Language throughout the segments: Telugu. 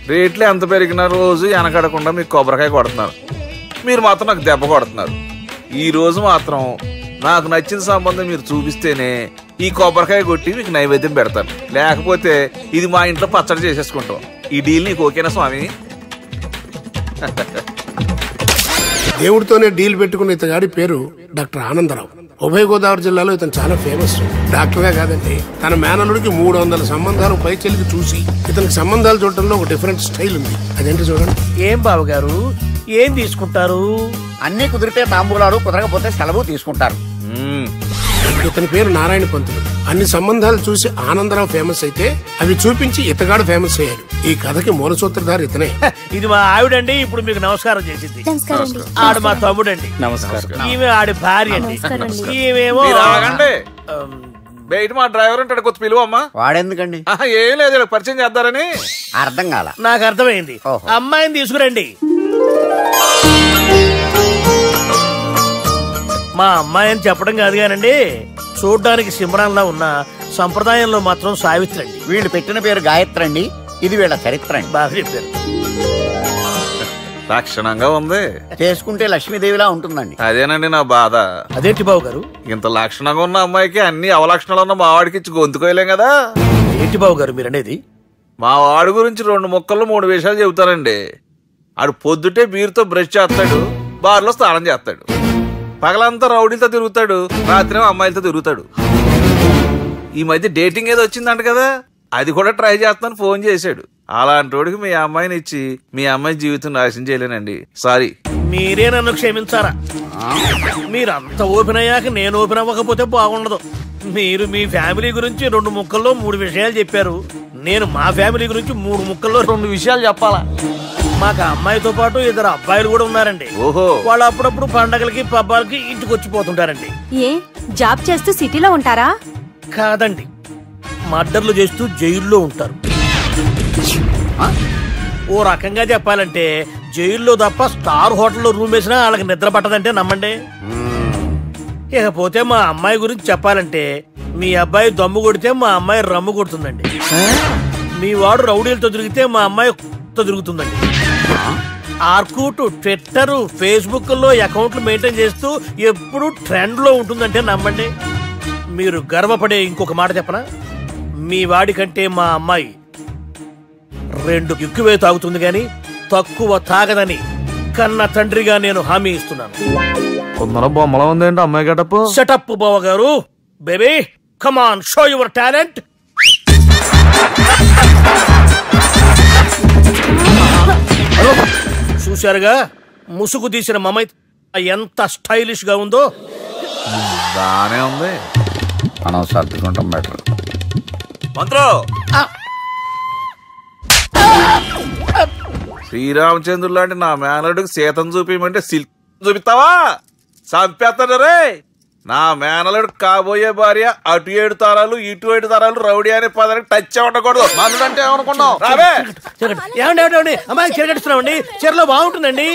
రేట్లు ఎంత పెరిగినా రోజు వెనకడకుండా మీకు కొబ్బరికాయ కొడుతున్నారు, మీరు మాత్రం నాకు దెబ్బ కొడుతున్నారు. ఈ రోజు మాత్రం నాకు నచ్చిన సంబంధం మీరు చూపిస్తేనే ఈ కొబ్బరికాయ కొట్టి మీకు నైవేద్యం పెడతాను, లేకపోతే ఇది మా ఇంట్లో పచ్చడి చేసేసుకుంటాం. ఈ డీల్ నీకు ఓకేనా స్వామి? దేవుడితోనే డీల్ పెట్టుకున్న ఇతగాడి పేరు డాక్టర్ ఆనందరావు. ఉభయ గోదావరి జిల్లాలో ఇతను చాలా ఫేమస్. డాక్టర్గా కాదండి, తన మేనలుడికి 300 సంబంధాలు పైచెలికి చూసి ఇతనికి సంబంధాలు చూడటంలో ఒక డిఫరెంట్ స్టైల్ ఉంది. అదేంటి చూడండి. ఏం బాబు గారు, ఏం తీసుకుంటారు? అన్ని కుదిరితే తాంబూలాలు, కుదరకపోతే సెలవు తీసుకుంటారు. ఇతని పేరు నారాయణ పంతులు. అన్ని సంబంధాలు చూసి ఆనందరావు ఫేమస్ అయితే అవి చూపించి ఇతగాడు ఫేమస్ అయ్యాడు. ఈ కథకి మూల సూత్రధారి ఇతనే. ఇది మా ఆవిడండి, ఇప్పుడు మీకు నమస్కారం చేసింది. ఆడు మా తమ్ముడండి. నమస్కారం. ఈమె ఆడి భార్య అండి. ఈమెమో బయట మా డ్రైవర్ ఉంటాడు, కొత్త పిలువమ్మా. వాడెందుకండి? ఏం లేదు, పరిచయం చేద్దారని. అర్థం కాల. నాకు అర్థమైంది. అమ్మాయిని తీసుకురండి. మా అమ్మాయి అని చెప్పడం కాదు కానండి, చూడ్డానికి సింహరాన్లా ఉన్న సంప్రదాయంలో మాత్రం సావిత్రి అండి. వీళ్ళు పెట్టిన పేరు గాయత్రి అండి. ఇది వీళ్ళ చరిత్ర అండి. బాగా చెప్పారు. లక్షణంగా ఉంది. చేసుకుంటే లక్ష్మీదేవిలా ఉంటుందండి. అదేనండి నా బాధ. అదేంటి బాబు గారు? ఇంత లక్షణంగా ఉన్న అమ్మాయికి అన్ని అవలక్షణాలు ఉన్న మా వాడికి ఇచ్చి గొంతుకోయలేం కదా. ఏంటి బాబు గారు మీరు అనేది? మా వాడి గురించి 2 ముక్కల్లో 3 విషయాలు చెబుతానండి. ఆడు పొద్దుటే బీరుతో బ్రష్ చేస్తాడు, బార్లో స్నానం చేస్తాడు, పగలంతా రౌడీలతో తిరుగుతాడు, రాత్రి అమ్మాయిలతో తిరుగుతాడు. ఈ మధ్య డేటింగ్ ఏదో వచ్చిందంట కదా, అది కూడా ట్రై చేస్తాను ఫోన్ చేశాడు. అలాంటి వాడికి మీ అమ్మాయిని ఇచ్చి మీ అమ్మాయి జీవితం నాశనం చేయలేనండి. సారీ. మీరే నన్ను క్షమించారా? మీరంత ఓపెన్ అయ్యాక నేను ఓపెన్ అవ్వకపోతే బాగుండదు. మీరు మీ ఫ్యామిలీ గురించి 2 ముక్కల్లో 3 విషయాలు చెప్పారు. నేను మా ఫ్యామిలీ గురించి 3 ముక్కల్లో 2 విషయాలు చెప్పాలా? మాకు అమ్మాయితో పాటు 2 అబ్బాయిలు కూడా ఉన్నారండి. ఓహో. వాళ్ళు అప్పుడప్పుడు పండగలకి పబ్బాలకి ఇంటికి వచ్చిపోతుంటారండి. ఏ జాబ్ చేస్తూ సిటీలో ఉంటారా? కాదండి, మర్డర్లు చేస్తూ జైల్లో ఉంటారు. ఓ రకంగా చెప్పాలంటే జైల్లో తప్ప స్టార్ హోటల్లో రూమ్ వేసినా వాళ్ళకి నిద్ర పట్టదంటే నమ్మండి. ఇకపోతే మా అమ్మాయి గురించి చెప్పాలంటే మీ అబ్బాయి దమ్ము కొడితే మా అమ్మాయి రమ్ము కొడుతుందండి. మీ వాడు రౌడీలతో తిరిగితే మా అమ్మాయి తిరుగుతుందండి. ఆర్కుట్, ట్విట్టర్, ఫేస్బుక్ లో అకౌంట్లు మెయింటైన్ చేస్తూ ఎప్పుడు ట్రెండ్ లో ఉంటుందంటే నమ్మండి. మీరు గర్వపడే ఇంకొక మాట చెప్పనా? మీ వాడి కంటే మా అమ్మాయి 2 ఎక్కువే తాగుతుంది గాని తక్కువ తాగదని కన్న తండ్రిగా నేను హామీ ఇస్తున్నాను. కొందరు బొమ్మలా ఉందేంటి అమ్మాయి గడప? సెటప్ బావ గారు. Baby come on, show your talent. చూశారుగా ముసుగు తీసిన మమై ఎంత స్టైలిష్ గా ఉందో. బానే ఉంది. మనం సర్దుకుంటాం బెటర్. మంత్రో, శ్రీరామచంద్రుడు లాంటి నా మేనలుడికి సీతను చూపించమంటే సిల్క్ చూపిస్తావా? చంపేస్తాడు రే. నా మేనలుడు కాబోయే భార్య అటు 7 తరాలు ఇటు 7 తరాలు రౌడీ అనే పదానికి టచ్ ఉండకూడదు. మందుడు అంటే ఏమనుకున్నావు? రావే. ఏమండి అమ్మాయి చెరగడుస్తున్నామండి, చీరలో బాగుంటుందండి.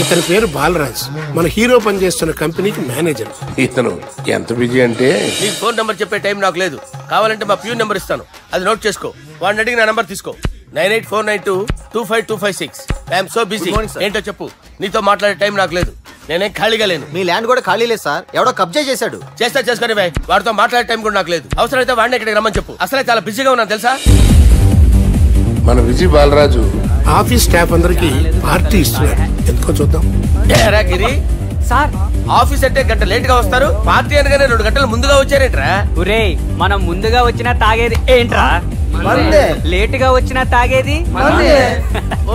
ఇతని పేరు బాలరాజ్. మన హీరో పనిచేస్తున్న కంపెనీకి మేనేజర్. ఇతను ఎంత బిజీ అంటే నీకు ఫోన్ నెంబర్ చెప్పే టైం నాకు లేదు. కావాలంటే మా ప్యూన్ నెంబర్ ఇస్తాను, అది నోట్ చేసుకో. వాడిని అడిగి నా నెంబర్ తీసుకో. 9849225256. I'm so busy. ఏంటో చెప్పు. నీతో మాట్లాడే టైం నాకు లేదు, నేనేం ఖాళీగా లేను. మీ ల్యాండ్ కూడా ఖాళీ లేదు సార్, ఎవడో కబ్జా చేశాడు. చేస్తా చేసుకుని బాయ్, వాడితో మాట్లాడే టైం కూడా నాకు లేదు. అవసరమైతే వాడిని ఇక్కడికి రమ్మని చెప్పు. అసలే చాలా బిజీగా ఉన్నాను తెలుసా. మన విజయ్ బాలరాజు ఆఫీస్ స్టాఫ్ అందరికి పార్టీ ఇస్తున్నాడు. ఎందుకో చూద్దాం. గిరి సార్, ఆఫీస్ అంటే గంట లేట్ గా వస్తారు, పార్టీ అనగానే 2 గంటలు ముందుగా వచ్చారేంట్రా? ఒరే, మనం ముందుగా వచ్చినా తాగేది ఏంట్రా? లేట్ గా వచ్చినా తాగేది.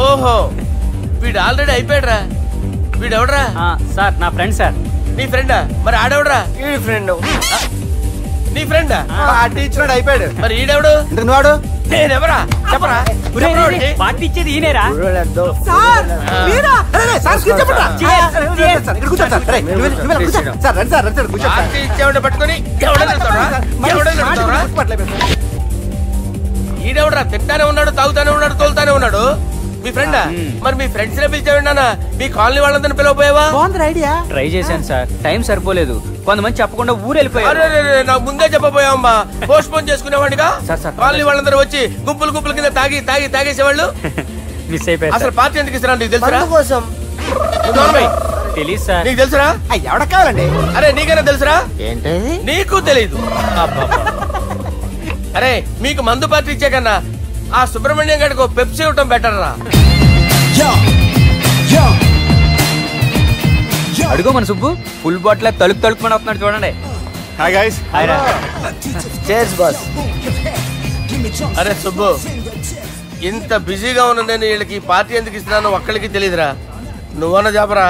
ఓహో, వీడు ఆల్రెడీ అయిపోయాడ్రా. వీడెవడరా? సార్ నా ఫ్రెండ్ సార్. నీ ఫ్రెండా? మరి ఆడెవడరా? ఈ ఫ్రెండ్. నీ ఫ్రెండా? పార్టీ ఇచ్చినాడు, అయిపోయాడు. మరి ఈడెవడు? వాడు నేనెవరా చెప్పరా? పార్టీ ఇచ్చేది ఈనేరా? పట్టుకుని ఈడెవడరా? తింటానే ఉన్నాడు, తాగుతానే ఉన్నాడు, తోలుతానే ఉన్నాడు. మీ ఫ్రెండా? మరి మీ ఫ్రెండ్స్ నే పిలిచావిన్నా మీ కాలనీ వాళ్ళందరినీ పిలవపోయావా? ట్రై చేశాను సార్, టైం సరిపోలేదు. కొంతమంది చెప్పకుండా ఊరు వెళ్ళిపోయారు. నాకు ముందే చెప్పబోయావమ్మా, పోస్ట్ పోన్ చేసుకునేవాడిగా. సార్. కాలనీ వాళ్ళందరూ వచ్చి గుంపులు గుంపుల కింద తాగేసేవాళ్ళు. మిస్ అయిపోయారు. అసలు పార్టీ ఎందుకు ఇస్తున్నా నీకు తెలుసురా? తెలీదు సార్. నీకు తెలుసురా? ఎవడ కావాలండి? అరే నీకైనా తెలుసురా? ఏంటి నీకు తెలీదు? అరే మీకు మందు పార్టీ ఇచ్చే కన్నా ఆ సుబ్రహ్మణ్యం గారికి పెప్సీ ఇవ్వటం బెటర్ రా. అడుగు మన సుబ్బు ఫుల్ బాటిల్ తలుపుమని వస్తున్నాడు చూడండి. Hi guys. Chairs boss. అరే సుబ్బు, ఇంత బిజీగా ఉన్న నేను వీళ్ళకి పార్టీ ఎందుకు ఇస్తున్నాను ఒక్కడికి తెలియదురా. నువ్వన్నా చెప్పరా.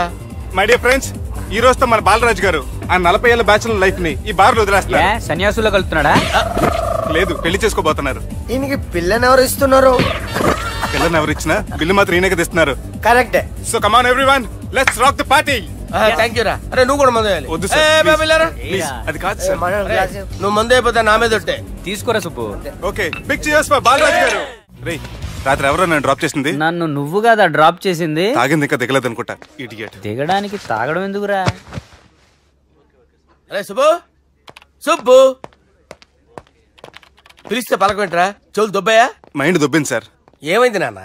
మై డియర్ ఫ్రెండ్స్, ఈ రోజుతో మన బాలరాజు గారు ఆ 40 ఏళ్ల బ్యాచులర్ లైఫ్ ని ఈ బార్ లో వదిలేస్తున్నారు. సన్యాసుల్లో కలుపుతున్నాడా? లేదు, పెళ్లి చేసుకోబోతున్నారు. ఈయనకి పిల్లని ఎవరు ఇస్తున్నారు? పిల్లని ఎవరు ఇచ్చినా బిల్లు మాత్రం ఈయనకే తెస్తున్నారు. కరెక్టే. So come on everyone, let's rock the party. Thank you రా. అరే నువ్వు కూడా మందు వేయాలి. వద్దు సార్, ప్లీజ్. అది కాదు సార్. నువ్వు మందు అయిపోతే నా మీద ఒట్టే. తీసుకోరా Subbu. Okay, big cheers for Balaraju గారు. రేయ్, రాత్రి ఎవరో నన్ను డ్రాప్ చేసింది? నన్ను నువ్వు కదా డ్రాప్ చేసింది. తాగింది ఇంకా దిగలేదు అనుకుంటా. ఇడియట్. దిగడానికి తాగడం ఎందుకురా? అరే సుబ్బు, సుబ్బు పిలిస్తే పలకమేంట్రా? చెవులు దొబ్బయా? Mind దొబ్బింది sir. ఏమైంది నాన్న?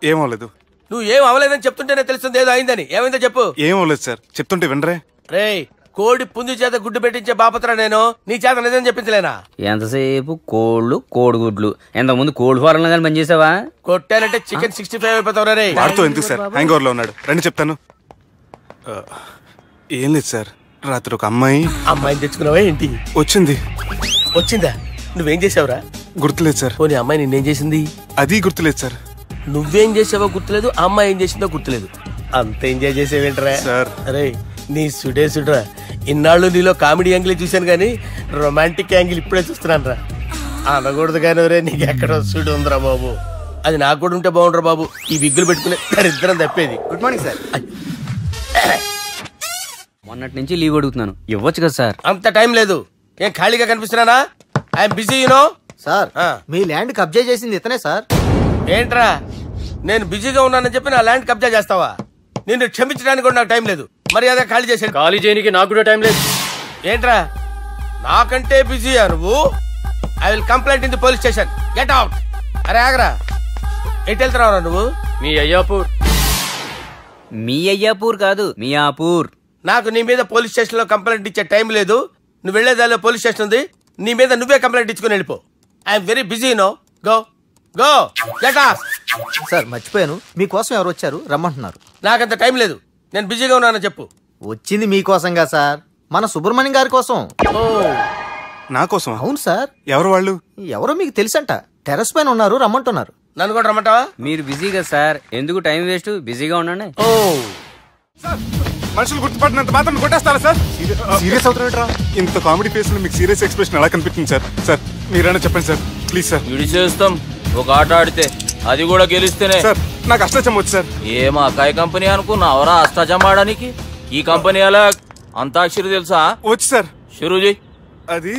ఏమవలేదు. నువ్వు ఏం అవలేదని చెప్తుంటేనే తెలుస్తుంది ఏదో అయిందని. ఏమైందో చెప్పు. ఏమవలేదు సార్, చెప్తుంటే వినరే. రేయ్, కోడి పుంజు చేత గుడ్డు పెట్టించే బాపత్ర నేను. నీ చేత నిజం చెప్పించలేనా? ఎంతసేపు కోళ్ళు కోడిగుడ్లు. ఎంతకుముందు కోడి ఫారం కానీ పనిచేసావా? కొట్టానంటే చికెన్ 65 అయిపోతావు రే. వాడుతో ఎందుకు సార్, హ్యాంగ్ ఓవర్ లో ఉన్నాడు. రండి చెప్తాను. ఏం లేదు సార్, రాత్రి ఒక అమ్మాయిని తెచ్చుకున్నావా ఏంటి? వచ్చిందా? నువ్వేం చేసావురా? గుర్తులేదు సార్. పోనీ అమ్మాయి నిన్నేం చేసింది? అది గుర్తులేదు సార్. నువ్వేం చేసావో గుర్తులేదు, అమ్మాయి ఏం చేసిందో గుర్తులేదు. అంత ఎంజాయ్ చేసేవేంట్రా సార్? అరే నీ సుడేసుడ్రా. ఇన్నాళ్ళు నీలో కామెడీ యాంగిల్ చూశాను కానీ రొమాంటిక్ యాంగిల్ ఇప్పుడే చూస్తున్నాను రా. అనకూడదు కానీ రే, నీకు ఎక్కడ సుడు ఉందిరా బాబు. అది నాకు కూడా ఉంటే బాగుండ్రా బాబు. ఈ విగ్గులు పెట్టుకునే ఇద్దరం తప్పేది. Good morning sir. మొన్నటి నుంచి లీవ్ అడుగుతున్నాను, ఇవ్వచ్చు కదా సార్? అంత టైం లేదు. ఏం ఖాళీగా కనిపిస్తున్నానా? I'm busy you know. సార్, మీ ల్యాండ్ కబ్జా చేసింది ఇతనే సార్. ఏంట్రా, నేను బిజీగా ఉన్నానని చెప్పి నా ల్యాండ్ కబ్జా చేస్తావా? నిన్ను క్షమించడానికి కూడా నాకు టైం లేదు. మర్యాద ఖాళీ చేసాడు. ఖాళీ చేయడానికి నాకు కూడా టైం లేదు. ఏంట్రా, నాకంటే బిజీయా నువ్వు? I will complaint in the police station. Get out. అరే ఆగరా, ఎటు వెళ్తున్నావురా నువ్వు? మీ అయ్యాపూర్. మీ అయ్యాపూర్ కాదు, మియాపూర్. నాకు నీ మీద పోలీస్ స్టేషన్ లో కంప్లైంట్ ఇచ్చే టైం లేదు. నువ్వు వెళ్లేదాలో పోలీస్ స్టేషన్ ఉంది. నీ మీద నువ్వే కంప్లైంట్ ఇచ్చుకుని వెళ్ళిపో. I'm very busy no. Go go get out. Sir మర్చిపోయాను, మీకోసం ఎవరు వచ్చారు రమ్మంటున్నారు. నాకంత టైం లేదు, నేను బిజీగా ఉన్నానని చెప్పు. వచ్చింది మీకోసంగా సార్, మన సుబ్రహ్మణ్యం గారి కోసం. నా కోసం? అవును సార్. ఎవరు వాళ్ళు? ఎవరో మీకు తెలుసంట, టెర్రస్ పైన ఉన్నారు, రమ్మంటున్నారు. నన్ను కూడా రమ్మంటావా? మీరు బిజీగా సార్, ఎందుకు టైం వేస్ట్, బిజీగా ఉండండి. మనుషులు గుర్తుపడినంత మాత్రం కొట్టేస్తారా సార్? సీరియస్ అవుతారా? ఇంత కామెడీ ఫేస్ లో మీకు సీరియస్ ఎక్స్ప్రెషన్ ఎలా కనిపిస్తుంది సార్? సార్ మీరైనా చెప్పండి సార్, ప్లీజ్ సార్. చేస్తాం ఒక ఆట ఆడితే, అది కూడా గెలిస్తేనే. సార్ నాకు అష్టాచం వచ్చు సార్. ఏం అకాయ కంపెనీ అనుకున్నావరా అష్టాచం ఆడడానికి? ఈ కంపెనీ అలా అంతాక్షరి తెలుసా? వచ్చు సార్. షురూజీ. అది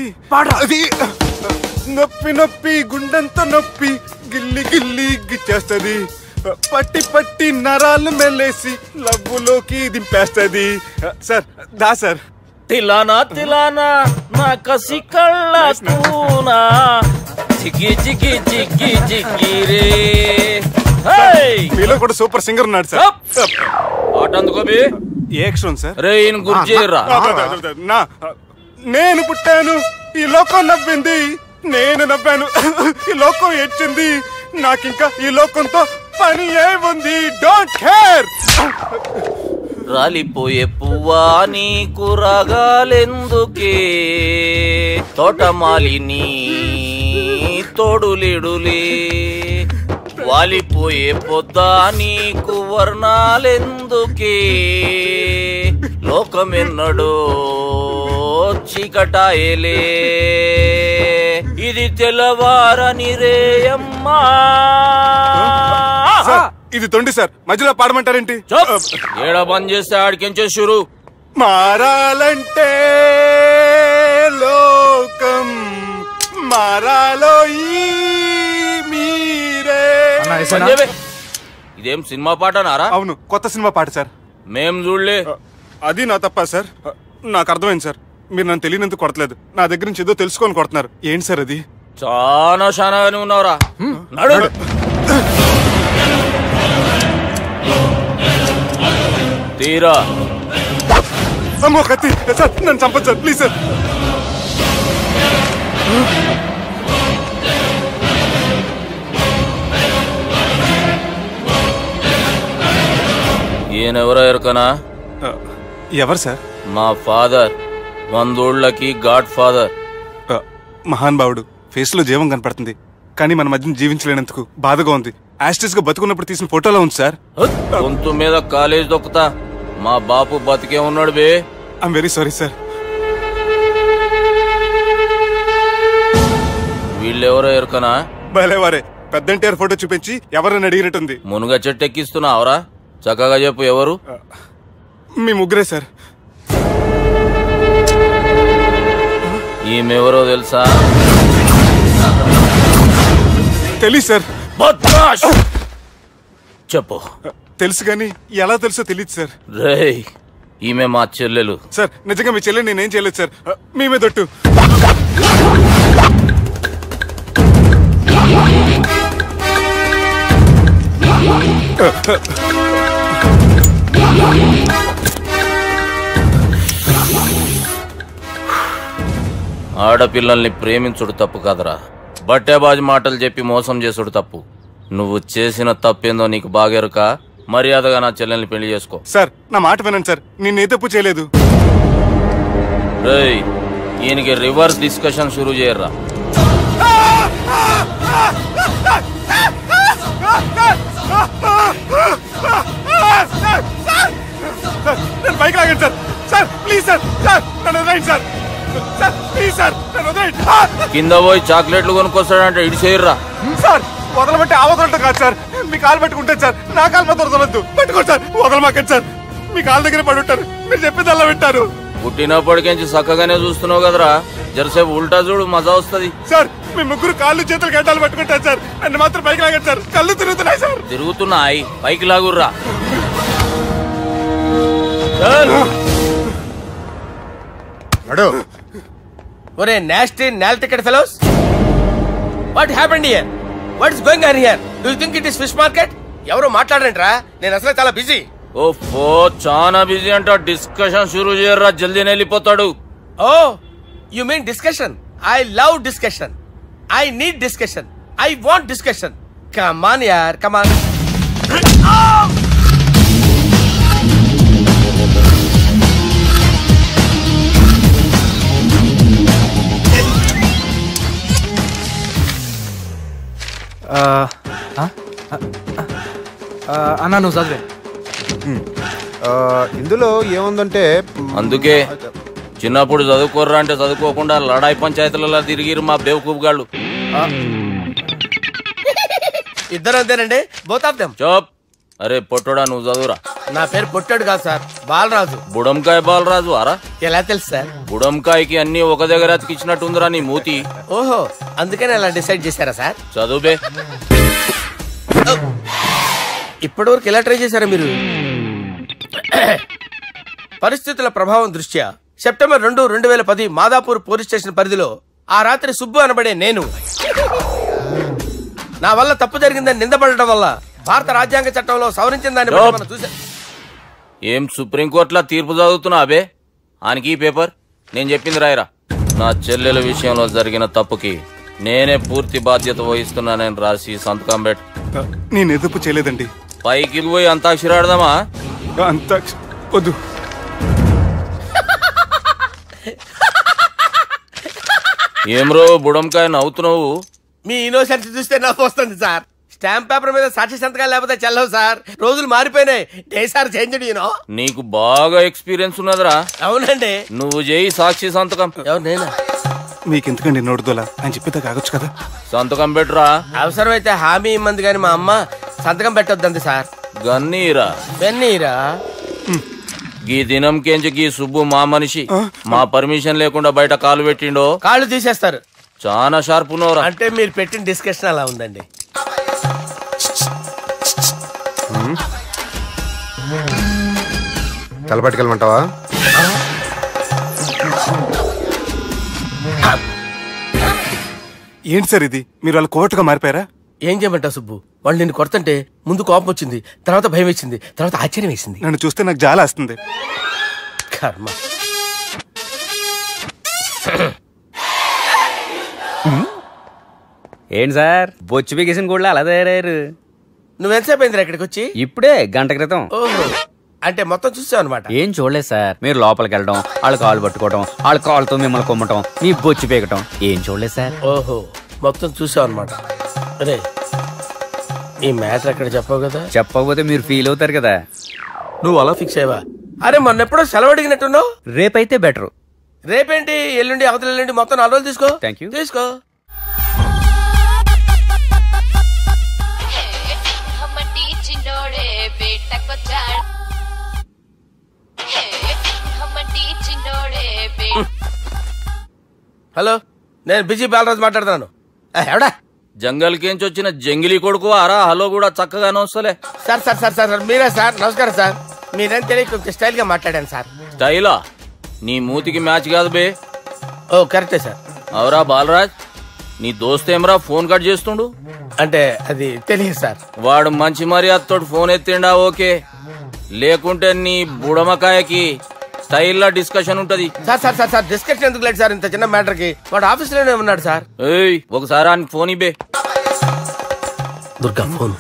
నొప్పి నొప్పి గుండెంతో నొప్పి గిల్లి గిల్లి గిచ్చేస్తుంది, పట్టి పట్టి నరాలు మెల్లేసి లవ్వులోకి దింపేస్తుంది. సార్ దా సార్. తిలానా తిలానా నా కసి కళ్ళ తూనా చిక్కి చిక్కి చిక్కి చిక్కి రే. మీలో కూడా సూపర్ సింగర్ ఉన్నాడు సార్. ఆట అందుకోబి ఏ అక్షరం సార్? రే గుర్తు చేయరా. నేను పుట్టాను, ఈ లోకం నవ్వింది, నేను నవ్వాను, ఈ లోకం ఏడ్చింది, నాకింకా ఈ లోకంతో పని ఏముంది? Don't care. రాలిపోయే పువ్వా నీకు రాగాలెందుకే, తోటమాలిని తోడులిడులే, వాలిపోయే పొద్దా నీకు వర్ణాలెందుకే, లోకమెన్నడో చీకటాయలే, ఇది తెల్లవారని రేయమ్మా. ఇది తొండి సార్, మధ్యలో పాడమంటారేంటి? ఏడ బంద్ చేస్తే ఆడికించే షురు. మారాలంటే లోకం మారాలో ఈ మీరే. ఇదేం సినిమా పాటనారా? అవును, కొత్త సినిమా పాట సార్. మేం చూడలే. అది నా తప్ప సార్. నాకు అర్థమైంది సార్. మీరు నన్ను తెలియనందుకు కొడతలేదు, నా దగ్గర నుంచి ఏదో తెలుసుకొని కొడుతున్నారు. ఏంటి సార్ అది? చాలా శానాగానే ఉన్నావురా. నడు. తీరా. అమ్మో కత్తి సార్, నన్ను చంపదు సార్, ప్లీజ్ సార్. ఈయనెవరో ఎరకనా? ఎవరు సార్? మా ఫాదర్, 100 గాడ్ ఫాదర్. మహాన్ భావుడు. ఫేస్ లో జీవం కనపడుతుంది, కానీ మన మధ్యన జీవించలేనందుకు బాధగా ఉంది. యాస్టిస్ గా బతుకున్నప్పుడు తీసిన ఫోటోలో ఉంది సార్. గొంతు మీద కాలేజ్ దొక్కుతా. మా బాపు బతికే ఉన్నాడు బే. I'm very sorry sir. వీళ్ళెవరో ఎరకనా? భలేవారే, పెద్ద ఎన్టీఆర్ ఫోటో చూపించి ఎవరని అడిగినట్టుంది. మునుగ చెట్టు ఎక్కిస్తున్నావురా? చక్కగా చెప్పు, ఎవరు? మీ ముగ్గురే సార్. ఈమెవరో తెలుసా? తెలీదు సార్. చెప్పు. తెలుసు కానీ ఎలా తెలుసో తెలియదు సార్. రేయ్, ఈమె మా చెల్లెలు. సార్ నిజంగా మీ చెల్లెలు నేనేం చేయలేదు సార్. మీ మీద దొట్టు. ఆడపిల్లల్ని ప్రేమించుడు తప్పు కాదురా, బట్టేబాజు మాటలు చెప్పి మోసం చేసుడు తప్పు. నువ్వు చేసిన తప్పేందో నీకు బాగెరుక. మర్యాదగా నా చెల్లెల్ని పెళ్లి చేసుకో. సార్ నా మాట వినండి సార్, నేనే తప్పు చేయలేదు. రేయ్, ఈయనకి రివర్స్ డిస్కషన్ షురూ చేయర్రా. బైక్ లాగండి sir. Sir please sir, sir నన్ను వదిలేయండి సార్. సార్ ప్లీజ్ సార్, నన్ను వదిలేయండి. కింద పోయి చాక్లెట్లు కొనుక్కొస్తాడంటే ఇటు చేయర్రా. సార్ వదలబట్టి ఆ వదలటం కాదు సార్, మీ కాలు పట్టుకుంటాను సార్. నా కాలు మాత్రం వదలొద్దు, పట్టుకోండి సార్. వదలమాకండి సార్, మీ కాలు దగ్గర పడి ఉంటారు. మీరు చెప్పేది అలా వింటారు. పుట్టినప్పటికేంచి చక్కగానే చూస్తున్నావు కదరా, జరసేపు ఉల్టా చూడు, మజా వస్తుంది. సార్ మీ ముగ్గురు కాళ్ళు చేతులు గడ్డాలు పట్టుకుంటారు సార్. నన్ను మాత్రం పైకి లాగండి సార్, కళ్ళు తిరుగుతున్నాయి సార్. తిరుగుతున్నాయి, పైకి లాగుర్రా. ఒరే నాస్టీ నాల్టికెట్ fellows, what happened here? What is going on here? Do you think it is fish market? ఎవరో మాట్లాడంట్రా, నేను అసలే చాలా బిజీ. ఓఫో, చాలా బిజీ అంట. డిస్కషన్ షురూ చేయర్రా, జల్దీ వెళ్ళిపోతాడు. Oh you mean discussion? I love discussion. I need discussion. I want discussion. Come on యార్, కమ్ ఆన్. అన్నా నువ్వు చదివే. ఇందులో ఏముందంటే, అందుకే చిన్నప్పుడు చదువుకోర్రా అంటే చదువుకోకుండా లడాయి పంచాయతీలలో తిరిగిరు మా బేవకూపు గాళ్ళు. ఇద్దరు అంతేనండి, బోత్ ఆఫ్ దెమ్. చోప్. అరే పొట్టోడా, నువ్వు చదువురా. నా పేరు పొట్టాడు కాదు సార్, బాలరాజు. బుడంకాయ బాలరాజు అరా? ఎలా తెలుసు సార్? బుడంకాయకి అన్ని ఒక దగ్గర అతికిచ్చినట్టుందిరా నీ మూతి. ఓహో, అందుకని అలా డిసైడ్ చేశారా సార్? చదువుబే. ఇప్పటి వరకు ఎలా ట్రై చేశారా మీరు? పరిస్థితుల ప్రభావం దృష్ట్యా సెప్టెంబర్ 2, 2010 మాదాపూర్ పోలీస్ స్టేషన్ పరిధిలో ఆ రాత్రి సుబ్బు అనబడే నేను, నా వల్ల తప్పు జరిగిందని నిందపడటం వల్ల భారత రాజ్యాంగ చట్టంలో సవరించిన దాన్ని బట్టి మనం చూసా. ఏం సుప్రీంకోర్టులో తీర్పు చదువుతున్నా అబే? ఆనికి పేపర్ నేను చెప్పింది రాయరా. నా చెల్లెల విషయంలో జరిగిన తప్పుకి నేనే పూర్తి బాధ్యత వహిస్తున్నానని రాసి సంతకం పెట్టు. నేను ఎదుపు చేయలేదండి. పైకి పోయి అంతాక్షరి ఆడదామా? వద్దు. ఏమ్రో బుడంకాయ నవ్వుతున్నావు? మీ ఇన్నోసెన్స్ చూస్తే నవ్వు వస్తుంది సార్. స్టాంప్ పేపర్ మీద సాక్షి సంతకాలు లేకపోతే చెల్లవు సార్. రోజులు మారిపోయినాయి. Day sir changed you know. నీకు బాగా ఎక్స్పీరియన్స్ ఉన్నదిరా. అవునండి. నువ్వు చేయి సాక్షి సంతకం. ఎవరు నేనా? మీకెందుకండి నోడుదోలా అని చెప్పితే కాగొచ్చు కదా. సంతకం పెట్టురా. అవసరమైతే హామీ ఇమ్మంది కానీ మా అమ్మ సంతకం పెట్టొద్దంది సార్. గన్నీరా బెన్నీరా. గీ దినంకేంచి గీ సుబ్బు మా మనిషి. మా పర్మిషన్ లేకుండా బయట కాలు పెట్టిండో కాళ్ళు తీసేస్తారు. చాలా షార్ప్ ఉన్నవరా. అంటే మీరు పెట్టిన డిస్కషన్ అలా ఉందండి. తలపట్టుకెళ్ళమంటావా? ఏంటి సార్ ఇది? మీరు వాళ్ళు కోర్టుగా మారిపోయారా? ఏం చేయమంటావు సుబ్బు? వాళ్ళు నిన్ను కొడుతుంటే ముందు కోపం వచ్చింది, తర్వాత భయం వేసింది, తర్వాత ఆశ్చర్యం వేసింది. నన్ను చూస్తే నాకు జాలి వస్తుంది. కర్మ. ఏంటి సార్ బొచ్చు బిగేసిన కూడా అలా తయారయ్యారు? నువ్వెంతసేపు అయిందిరా ఇక్కడికి వచ్చి? ఇప్పుడే గంట క్రితం. ఓహో, అంటే మొత్తం చూసావు అనమాట. ఏం చూడలేదు సార్. మీరు లోపలికి వెళ్ళడం, వాళ్ళ కాళ్ళు పట్టుకోవడం, వాళ్ళ కాళ్ళతో మిమ్మల్ని కొమ్మటం, మీ బొచ్చు పీకటం ఏం చూడలేదు సార్. ఓహో, మొత్తం చూసావు అనమాట. అరే, ఈ మ్యాటర్ అక్కడ చెప్పావు కదా? చెప్పకపోతే మీరు ఫీల్ అవుతారు కదా. నువ్వు అలా ఫిక్స్ అయ్యవా? అరే, మొన్నెప్పుడో సెలవు అడిగినట్టున్నావు. రేపైతే బెటర్. రేపేంటి? ఎల్లుండి, అవతల ఎల్లుండి, మొత్తం 4 రోజులు తీసుకో. Thank you. తీసుకో. హలో, నేను బిజీ బాలరాజు మాట్లాడుతున్నాను. ఎవడా? జంగల్ కేంచి వచ్చిన జంగిలీ కొడుకు ఆరా. హలో కూడా చక్కగానే వస్తలే. సార్ సార్ సార్ సార్ మీరే సార్? నమస్కారం సార్. మీరేం తెలియక కొంచెం స్టైల్ గా మాట్లాడాను సార్. స్టైలా? నీ మూతికి మ్యాచ్ కాదు బే. ఓ కరెక్టే సార్. అవరా బాలరాజ్, నీ దోస్త్ ఏమరా ఫోన్ కట్ చేస్తుండు? అంటే అది తెలియదు సార్. వాడు మంచి మర్యాదతో ఫోన్ ఎత్తిండా ఓకే, లేకుంటే నీ బుడమకాయకి స్టైల్ డిస్కషన్ ఉంటది. Sir sir sir sir discussion ఎందుకు లేదు సార్? ఇంత చిన్న మ్యాటర్ కి వాడు ఆఫీస్ లోనే ఉన్నాడు సార్. ఏయ్, ఒకసారి ఆయన ఫోన్ ఇబ్బే. దుర్గా ఫోన్.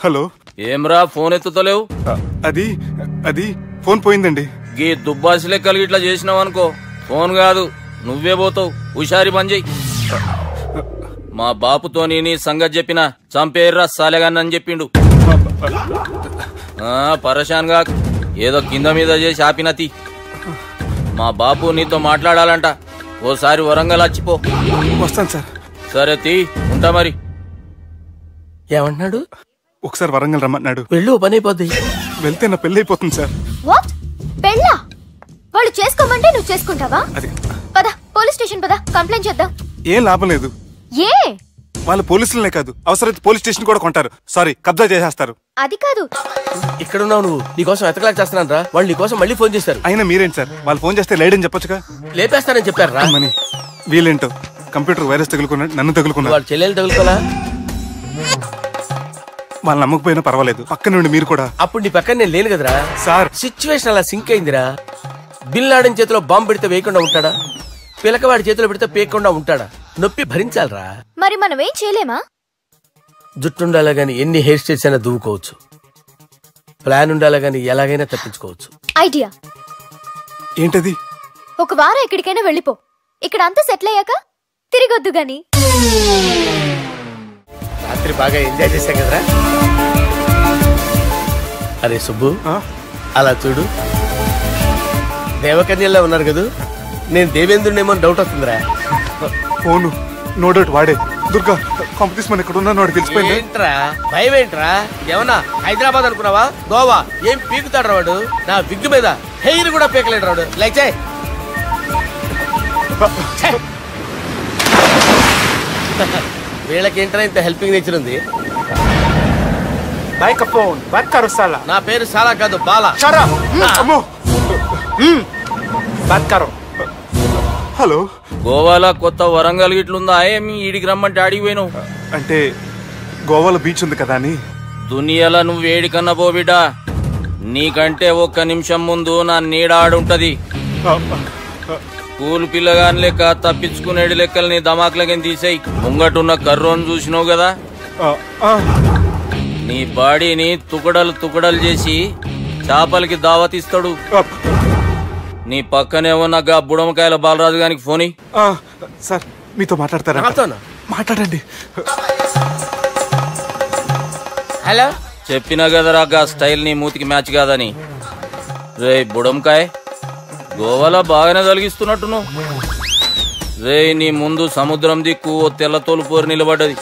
హలో. ఏమ్రా ఫోన్ ఎత్తుతలేవు? అది అది ఫోన్ పోయిందండి. గీ దుబ్బాసి లెక్కలు ఇట్లా చేసినావు అనుకో, ఫోన్ కాదు నువ్వే పోతావు. హుషారి పని చెయ్యి. మా బాపుతో నీ సంగతి చెప్పిన చంపేర్రా సాలెగాన్ని అని చెప్పిండు. పరేషాన్ గా ఏదో కింద మీద చేసి ఆపినతి. మా బాపు నీతో మాట్లాడాలంట. ఓసారి వరంగల్ వచ్చిపో. వస్తాను సార్. సరే తీ, ఉంటా మరి. ఏమన్నాడు? ఒకసారి వరంగల్ రమ్మన్నాడు. వెళ్ళు, పని అయిపోద్ది. వెళ్తే నా పెళ్లి అయిపోతుంది సార్. వాట్? పెళ్ళా? వాళ్ళు చేసుకోమంటే నువ్వు చేసుకుంటావా? పద, పోలీస్ స్టేషన్ పద, కంప్లైంట్ చేద్దాం. ఏం లాభం లేదు. ఏ? వాళ్ళు పోలీసులనే కాదు, అవసరమైతే పోలీస్ స్టేషన్ కూడా కొంటారు. సారీ, కబ్జా చేసేస్తారు. అది కాదు. ఇక్కడున్నావు నువ్వు, నీకోసం ఎతకలేక చేస్తున్నాను రా. వాళ్ళు నీకోసం మళ్ళీ ఫోన్ చేశారు. అయినా మీరేంటి సార్? వాళ్ళు ఫోన్ చేస్తే లేడని చెప్పొచ్చుగా. లేపేస్తానని చెప్పారు రా. మనీ వీళ్ళేంటో కంప్యూటర్ వైరస్ తగులుకున్నాడు, నన్ను తగులుకున్నాడు. వాళ్ళ చెల్లెలు తగులుకోలా? వాళ్ళు నమ్మకపోయినా పర్వాలేదు, పక్క నుండి మీరు కూడా. అప్పుడు నీ పక్కన నేను లేను కదరా సార్. సిచ్యువేషన్ అలా సింక్ అయిందిరా. బిన్ లాడెన్ చేతిలో బాంబు పెడితే వేయకుండా ఉంటాడా? పిలకవాడి చేతిలో పెడితే పేయకుండా ఉంటాడా? నొప్పి భరించాలరా. మరి మనం ఏం చేయలేమా? జుట్టుండాలా గాని ఎన్ని హెయిర్ స్టైల్స్ అయినా దువ్వుకోవచ్చు. ప్లాన్ ఉండాలా గాని ఎలాగైనా తప్పించుకోవచ్చు. ఐడియా ఏంటది? ఒక వారం ఎక్కడికైనా వెళ్ళిపో. ఇక్కడ అంతా సెటిల్ అయ్యాక తిరిగొద్దు గాని. రాత్రి బాగా ఎంజాయ్ చేశాం కదరా. అరే సుబ్బు, అలా చూడు, దేవకన్యల్లో ఉన్నారు కదా. నేను దేవేంద్రునేమో డౌట్ వస్తుందిరా. ఫోను నో డౌట్ వాడే. దుర్గా కాంపిటీషన్ మన ఇక్కడ ఉన్నాను, వాడు తెలిసిపోయింది. ఏంట్రా భయం ఏంట్రా? ఏమన్నా హైదరాబాద్ అనుకున్నావా? గోవా? ఏం పీకుతాడు రాడు? నా విగ్గు మీద హెయిర్ కూడా పీకలేడు రాడు. లైక్ వీళ్ళకేంట్రా ఇంత హెల్పింగ్ నేచర్ ఉంది? నా పేరు సాలా కాదు, బాలా. హలో. గోవాలో కొత్త వరంగల్ గిట్లుందా? ఏమి ఈడికి రమ్మంటే ఆడికి పోయినావు? అంటే గోవాలో బీచ్ ఉంది కదా అని. దునియాలో నువ్వు వేడికన్నా పో బిడ్డా. నీకంటే ఒక్క నిమిషం ముందు నా నీడ ఆడుంటది. స్కూల్ పిల్లగాని లెక్క తప్పించుకునేడు లెక్కలు నీ దమాకులకి తీసేయి. ముంగటున్న కర్రోని చూసినావు కదా, నీ బాడీని తుకడలు తుకడలు చేసి చేపలకి దావతిస్తాడు. నీ పక్కనే ఉన్న గా బుడమకాయల బాలరాజు గారికి ఫోని. సార్ మీతో మాట్లాడతారా? మాట్లాడండి. హలో. చెప్పినా కదరా గా స్టైల్ నీ మూతికి మ్యాచ్ కాదని. రే బుడంకాయ, గోవాలో బాగానే తొలగిస్తున్నట్టు నువ్వు. రే నీ ముందు సముద్రం దిక్కు ఓ తెల్లతోలు పోరు నిలబడ్డది.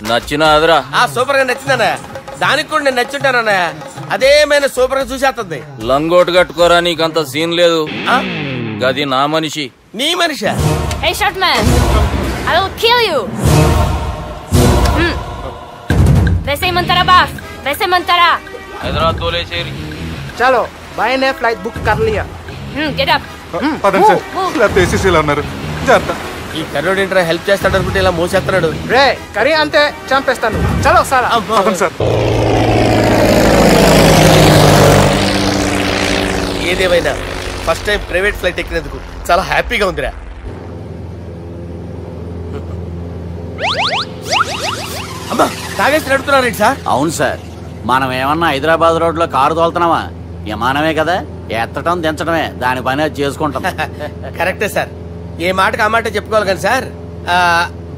నచ్చినా అదరా? సూపర్ గా నచ్చిందన్నా. దానికి కూడా నేను నచ్చుంటానన్నా. అదేమైనా సూపర్ గా చూసేస్తుంది. లంగోటు కట్టుకోరా, నీకంత సీన్ లేదు. గది నా మనిషి. నీ Manisha? Hey short man, I will kill you. वैसे ही मंतरा बास वैसे मंतरा हैदराबाद तोले शेरी चलो भाई ने फ्लाइट बुक कर लिया गेट अप పదండి సార్ లేకపోతే ఏసీసీలో ఉన్నారు జాగ్రత్త. ఈ కర్రోడు ఏంట్రా హెల్ప్ చేస్తాడు అనుకుంటే ఇలా మోసేస్తున్నాడు. రే కరీ అంతే చంపేస్తాను. చలో సార్. పదండి సార్. ఏదేమైనా ఫస్ట్ టైం ప్రైవేట్ ఫ్లైట్ ఎక్కినందుకు చాలా హ్యాపీగా ఉందిరా. అమ్మా తాగేసి నడుపుతున్నారేంటి సార్? అవును సార్, మనం ఏమన్నా హైదరాబాద్ రోడ్ లో కారు తోలుతున్నామా? విమానమే కదా, ఎత్తటం దించడమే దాని పని అది చేసుకుంటాం. కరెక్టే సార్, ఏ మాటకు ఆ మాట చెప్పుకోవాలి కానీ సార్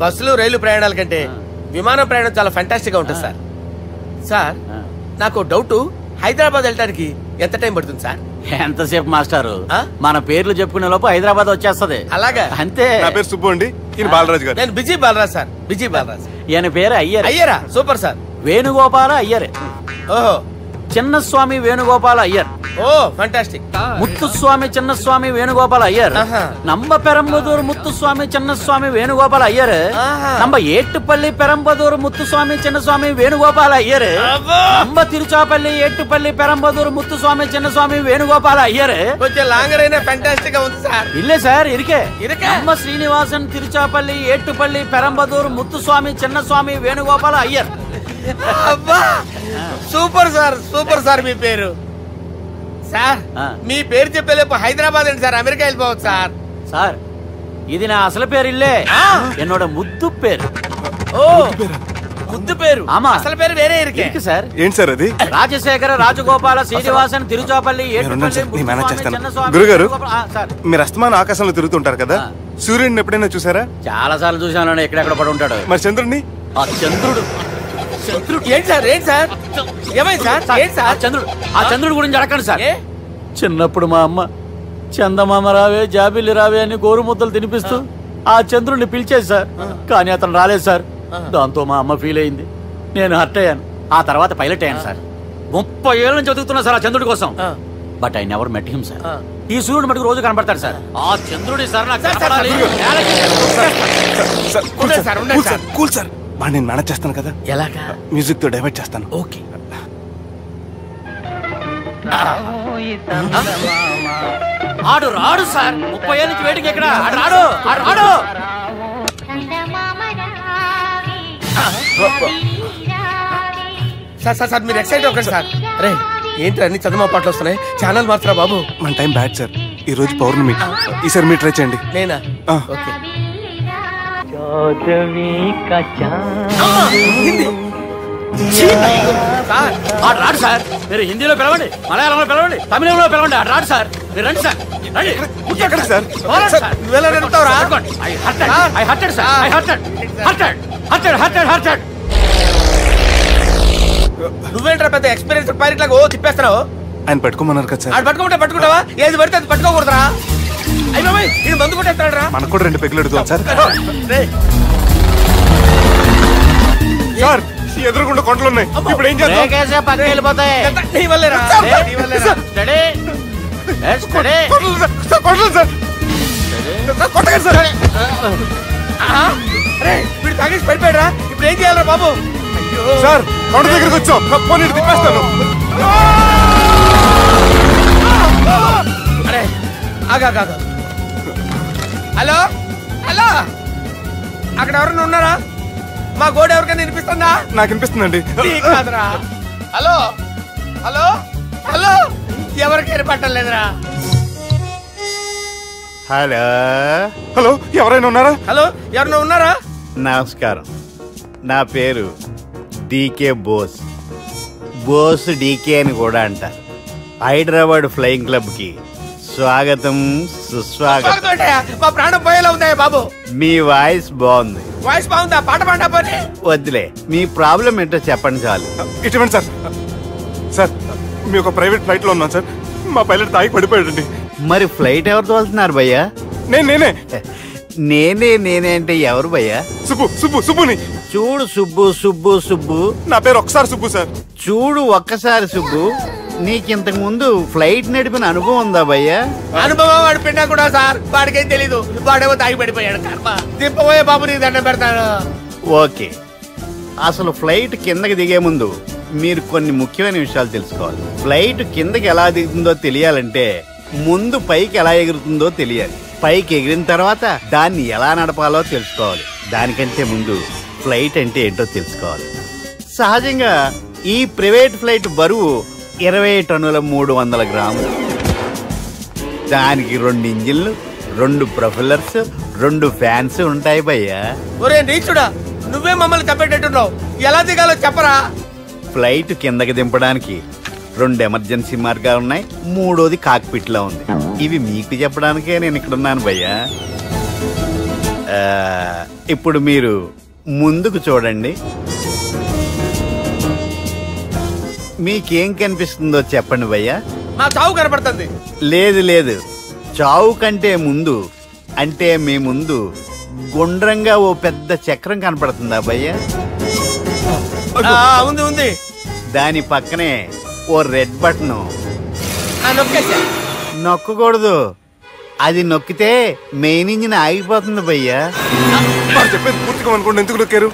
బస్సులు రైలు ప్రయాణాల కంటే విమానం ప్రయాణం చాలా ఫెంటాస్టిక్ గా ఉంటుంది సార్. సార్ నాకు డౌట్, హైదరాబాద్ వెళ్ళడానికి ఎంత టైం పడుతుంది సార్? ఎంతసేపు మాస్టారు, మన పేర్లు చెప్పుకునే లోపు హైదరాబాద్ వచ్చేస్తది. అలాగా? అంతే. నా పేరు సుబ్బు అండి, ఈయన బాలరాజు గారు. నేను busy Balaraj sir. Busy Balaraj. ఈయన పేరు అయ్యర్. అయ్యరా? Super sir. వేణుగోపాల అయ్యర్. ఓహో. చిన్నస్వామి వేణుగోపాల అయ్యర్. Oh fantastic. ముత్తుస్వామి చిన్నస్వామి వేణుగోపాల అయ్యర్. నంబ పెరంబదూరు ముత్తుస్వామి చిన్నస్వామి వేణుగోపాల అయ్యర్. నంబ ఏట్టుపల్లి పెరంబదూరు ముత్తుస్వామి చిన్నస్వామి వేణుగోపాల అయ్యర్. నంబ తిరుచాపల్లి ఏట్టుపల్లి పెరంబదూరు ముత్తుస్వామి చిన్నస్వామి వేణుగోపాల అయ్యర్. కొంచెం లాంగర్ అయినా ఫంటాస్టిక్ గా ఉంది సార్. ఇల్లే సార్ ఇరికే. నంబ శ్రీనివాసన్ తిరుచాపల్లి ఏట్టుపల్లి పెరంబదూరు ముత్తుస్వామి చిన్నస్వామి వేణుగోపాల అయ్యర్. అబ్బా సూపర్ సార్, సూపర్ సార్. మీ పేరు సార్, మీ పేరు చెప్పేలేపు హైదరాబాద్ అండి సార్, అమెరికా వెళ్ళిపోవచ్చు సార్. సార్ ఇది నా అసలు పేరు ఇల్లే, ఎన్నోడ ముద్దు పేరు. ఓ ముద్దు పేరు. ఆమా అసలు పేరు వేరే ఇరికే సార్. ఏంటి సార్ అది? రాజశేఖర రాజగోపాల శ్రీనివాసన్ తిరుచాపల్లి గురుగారు, మీరు అస్తమాన ఆకాశంలో తిరుగుతుంటారు కదా, సూర్యుడిని ఎప్పుడైనా చూసారా? చాలా సార్లు చూసాను, ఎక్కడెక్కడ పడి ఉంటాడు. మరి చంద్రుడిని? ఆ చంద్రుడు. ఏంటి సార్? ఏంటి సార్? ఏమైంది సార్? ఏంటి సార్? చంద్రుడు. ఆ చంద్రుడు గురించి అడగండి సార్. చిన్నప్పుడు మా అమ్మ చందమామ రావే జాబిల్లి రావే అని గోరు ముద్దలు తినిపిస్తూ ఆ చంద్రుడిని పిలిచేది సార్, కానీ అతను రాలేదు సార్. దాంతో మా అమ్మ ఫీల్ అయింది, నేను హర్ట్ అయ్యాను. ఆ తర్వాత పైలట్ అయ్యాను సార్. 30 ఏళ్ళ నుంచి చదువుతున్నా సార్ ఆ చంద్రుడి కోసం. But I never met him sir. ఈ సూర్యుడు మటుకు రోజు కనపడతాడు సార్. ఆ చంద్రుడి సార్ నాకు కూల్ సార్, నేను మేనేజ్ చేస్తాను కదా. ఎలాగా? మ్యూజిక్ తో డైవర్ట్ చేస్తాను. ఓకే. ఆడు రాడు సార్, 30 ఏళ్ళ నుంచి వెయిటింగ్ ఎక్కడ. ఆడు రాడు, ఆడు రాడు. సార్ సార్ సార్ మీరు ఎక్సైట్ అవ్వకండి సార్. రే ఏంటి అన్ని చదువు పాటలు వస్తున్నాయి, ఛానల్ మార్చరా బాబు. మన టైం బ్యాడ్ సార్, ఈ రోజు పౌర్ణమి. ఈసారి మీరు ట్రై చేయండి. నేనా? ఓకే. ఆడు రాడు సార్, మీరు హిందీలో పిలవండి, మలయాళంలో పిలవండి, తమిళంలో పిలవండి, ఆడు రాడు సార్. మీరు రండి సార్, నువ్వేంట్రా పెద్ద ఎక్స్పీరియన్స్ పైలట్ లాగా ఓ తిప్పేస్తున్నావు? ఆయన పట్టుకోమన్నారు కదా సార్. ఆడు పట్టుకుంటే పట్టుకుంటావా? ఏది పడితే అది పట్టుకోకూడదురా? అయ్యి బాబాయ్ ఇది మందు కొట్టేస్తాడు రా. మనకు కూడా 2 పెగ్గులు అడుగుతాం సార్. సార్ ఎదురుగుండా కొండలు ఉన్నాయి, ఇప్పుడు ఏం చేద్దాం? పక్కకి వెళ్ళిపోతాయి. నీ వల్లేరా? వీడు తాగేసి పడిపోయాడు రా, ఇప్పుడు ఏం చేయాలరా బాబు? సార్ కొండ దగ్గరికి వచ్చాం, పోనీ తిప్పేస్తాను. అరే ఆగా. హలో హలో, అక్కడ ఎవరన్నా ఉన్నారా? మా గోడ ఎవరికైనా వినిపిస్తుందా? నాకు వినిపిస్తుందండి. కాదురా. హలో హలో హలో, ఎవరికైనా పట్టలేదురా. హలో హలో, ఎవరైనా ఉన్నారా? హలో ఎవరైనా ఉన్నారా? నమస్కారం, నా పేరు డీకే బోస్. బోస్ డీకే అని కూడా అంటారు. హైదరాబాద్ ఫ్లయింగ్ క్లబ్ కి స్వాగతం సుస్వాగతం. మా ప్రాణం పోయేలా ఉందా బాబు? మీ వాయిస్ బాగుంది. వాయిస్ బాగుందా? పాట పాడా పోనీ. వద్దులే, మీ ప్రాబ్లం ఏంటో చెప్పండి చాలు. ఇటువంటి సార్, సార్ మీ ఒక ప్రైవేట్ ఫ్లైట్ లో ఉన్నాం సార్, మా పైలట్ తాగి పడిపోయాడండి. మరి ఫ్లైట్ ఎవరు తోలుతున్నారు భయ్యా? నేనే నేనే అంటే ఎవరు భయ్యా? సుబ్బుని చూడు. సుబ్బు నా పేరు ఒకసారి సుబ్బు సార్. చూడు ఒక్కసారి సుబ్బు, నీకింతకు ముందు ఫ్లైట్ నడిపిన అనుభవం ఉందా భయ్యా? అనుభవం వాడు పిన్నా కూడా సార్, వాడికేం తెలీదు. వాడేమో తాగి పడిపోయాడు. కర్మ దింపబోయే బాబు, నీ దండం పెడతాను. ఓకే, అసలు ఫ్లైట్ కిందకి దిగే ముందు మీరు కొన్ని ముఖ్యమైన విషయాలు తెలుసుకోవాలి. ఫ్లైట్ కిందకి ఎలా దిగుతుందో తెలియాలంటే ముందు పైకి ఎలా ఎగురుతుందో తెలియాలి. పైకి ఎగిరిన తర్వాత దాన్ని ఎలా నడపాలో తెలుసుకోవాలి. దానికంటే ముందు ఫ్లైట్ అంటే ఏంటో తెలుసుకోవాలి. సహజంగా ఈ ప్రైవేట్ ఫ్లైట్ బరువు 20 టన్నుల 300 గ్రాములు. దానికి 2 ఇంజిన్లు, 2 ప్రొఫెల్లర్స్, 2 ఫ్యాన్స్ ఉంటాయి భయ్యా. ఒరే నీచుడా, నువ్వే మమ్మల్ని తప్పేటట్టున్నావు. ఎలా దిగాలో చెప్పరా? ఫ్లైట్ కిందకి దింపడానికి 2 ఎమర్జెన్సీ మార్గాలు ఉన్నాయి. 3వది కాక్పిట్ లో ఉంది. ఇవి మీకు చెప్పడానికే నేను ఇక్కడ ఉన్నాను భయ్యా. ఇప్పుడు మీరు ముందుకు చూడండి. మీకేం కనిపిస్తుందో చెప్పండి భయ్యా. నా చావు కనపడుతుంది. లేదు, చావు కంటే ముందు అంటే మీ ముందు గుండ్రంగా ఓ పెద్ద చక్రం కనపడుతుందా భయ్యా? ఉంది. దాని పక్కనే ఓ రెడ్ బటన్. నొక్కకూడదు. అది నొక్కితే మెయిన్ ఇంజిన్ ఆగిపోతుంది భయ్యా. చెప్పేది పూర్తిగా అనుకోండి. ఎందుకు నొక్కారు?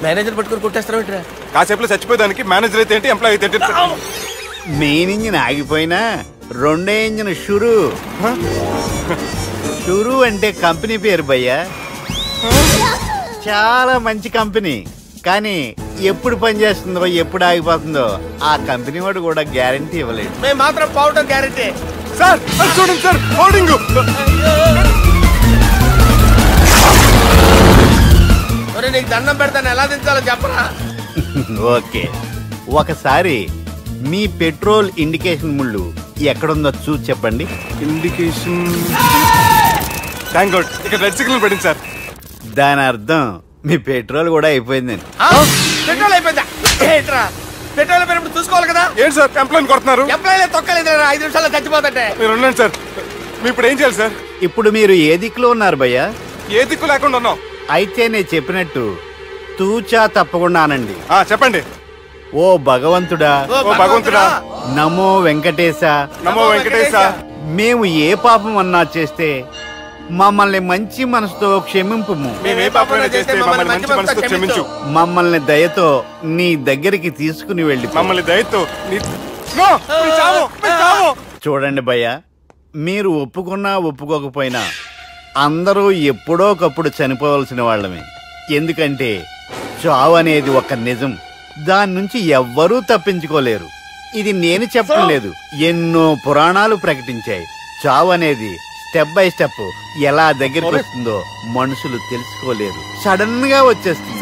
మేనేజర్ పట్టుకుని కొట్టేస్తారా? కాసేపులో చచ్చిపోయేదానికి మేనేజర్ అయితే ఏంటి, ఎంప్లాయ్ అయితే ఏంటి? మెయిన్ ఇంజిన్ ఆగిపోయినా 2వ ఇంజిన్ షురు. షురు అంటే కంపెనీ పేరు భయ్యా. చాలా మంచి కంపెనీ. కానీ ఎప్పుడు పనిచేస్తుందో ఎప్పుడు ఆగిపోతుందో ఆ కంపెనీ వాడు కూడా గ్యారంటీ ఇవ్వలేదు. మేము మాత్రం పోవడం గ్యారంటీ. సార్ చూడండి సార్, హోర్డింగ్. నీకు దండం పెడతాను, ఎలా దించాలో చెప్పరా? ఓకే, ఒకసారి మీ పెట్రోల్ ఇండికేషన్ ముళ్ళు ఎక్కడుందో చూసి చెప్పండి. ఇండికేషన్ థ్యాంక్ గాడ్, ఇక్కడ రెడ్ సిగ్నల్ పడింది సార్. దాని అర్థం మీ పెట్రోల్ కూడా అయిపోయిందండి. పెట్రోల్ అయిపోయిందా? పెట్రోల్ అయిపోయినప్పుడు చూసుకోవాలి కదా. ఏంటి సార్ ఎంప్లాయ్ కొడుతున్నారు? ఎంప్లాయ్ తొక్కలేదు, 5 నిమిషాల్లో చచ్చిపోతుంటే. మీరు ఉండండి సార్. మీ ఇప్పుడు ఏం చేయాలి సార్? ఇప్పుడు మీరు ఏ దిక్కులో ఉన్నారు భయ్యా? ఏ దిక్కు లేకుండా ఉన్నాం. అయితే నేను చెప్పినట్టు తూచా తప్పకుండా అనండి. చెప్పండి. ఓ భగవంతుడా, నమో వెంకటేశ, నమో వెంకటేశ. మేము ఏ పాపం అన్నా చేస్తే మమ్మల్ని మంచి మనసుతో క్షమింపు. మమ్మల్ని దయతో నీ దగ్గరికి తీసుకుని వెళ్ళి. మమ్మల్ని దయతో చూడండి భయ్యా, మీరు ఒప్పుకున్నా ఒప్పుకోకపోయినా అందరూ ఎప్పుడోకప్పుడు చనిపోవలసిన వాళ్ళమే. ఎందుకంటే చావు అనేది ఒక నిజం. దాని నుంచి ఎవ్వరూ తప్పించుకోలేరు. ఇది నేను చెప్పడం లేదు, ఎన్నో పురాణాలు ప్రకటించాయి. చావు అనేది స్టెప్ బై స్టెప్ ఎలా దగ్గరికి వస్తుందో మనుషులు తెలుసుకోలేరు. సడన్ గా వచ్చేస్తుంది.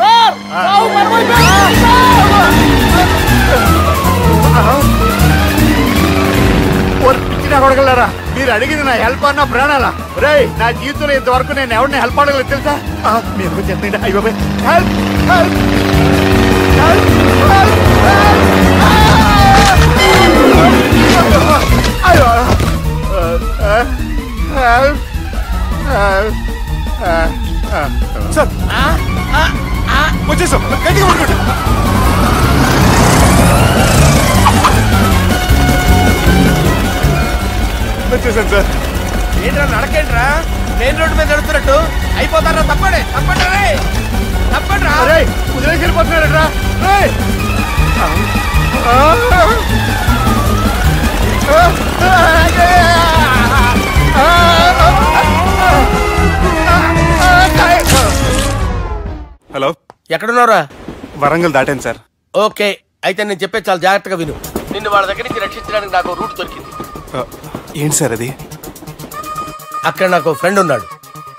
కొడగలరా, మీరు అడిగింది నా హెల్ప్ అన్న ప్రాణాలా? రే, నా జీవితంలో ఇంతవరకు నేను ఎవరిని హెల్ప్ అడగలేదు తెలుసా? మీరు చెప్పండి. అయ్యో హెల్ప్ హెల్ప్ సార్ వచ్చేసాం. గట్టిగా పట్టుకోండి. వచ్చేసాను సార్. ఏంట్రా నడకేంట్రా? మెయిన్ రోడ్డు మీద నడుస్తున్నట్టు అయిపోతారా? తప్పండి తప్పండి వదిలేసి వెళ్ళిపోతున్నారట్రా. హలో, ఎక్కడున్నారా? వరంగల్ దాటాను సార్. ఓకే, అయితే నేను చెప్పే చాలా జాగ్రత్తగా విను. నిన్ను వాళ్ళ దగ్గర నుంచి రక్షించడానికి నాకు రూట్ దొరికింది. ఏంటి సార్ అది? అక్కడ నాకు ఫ్రెండ్ ఉన్నాడు,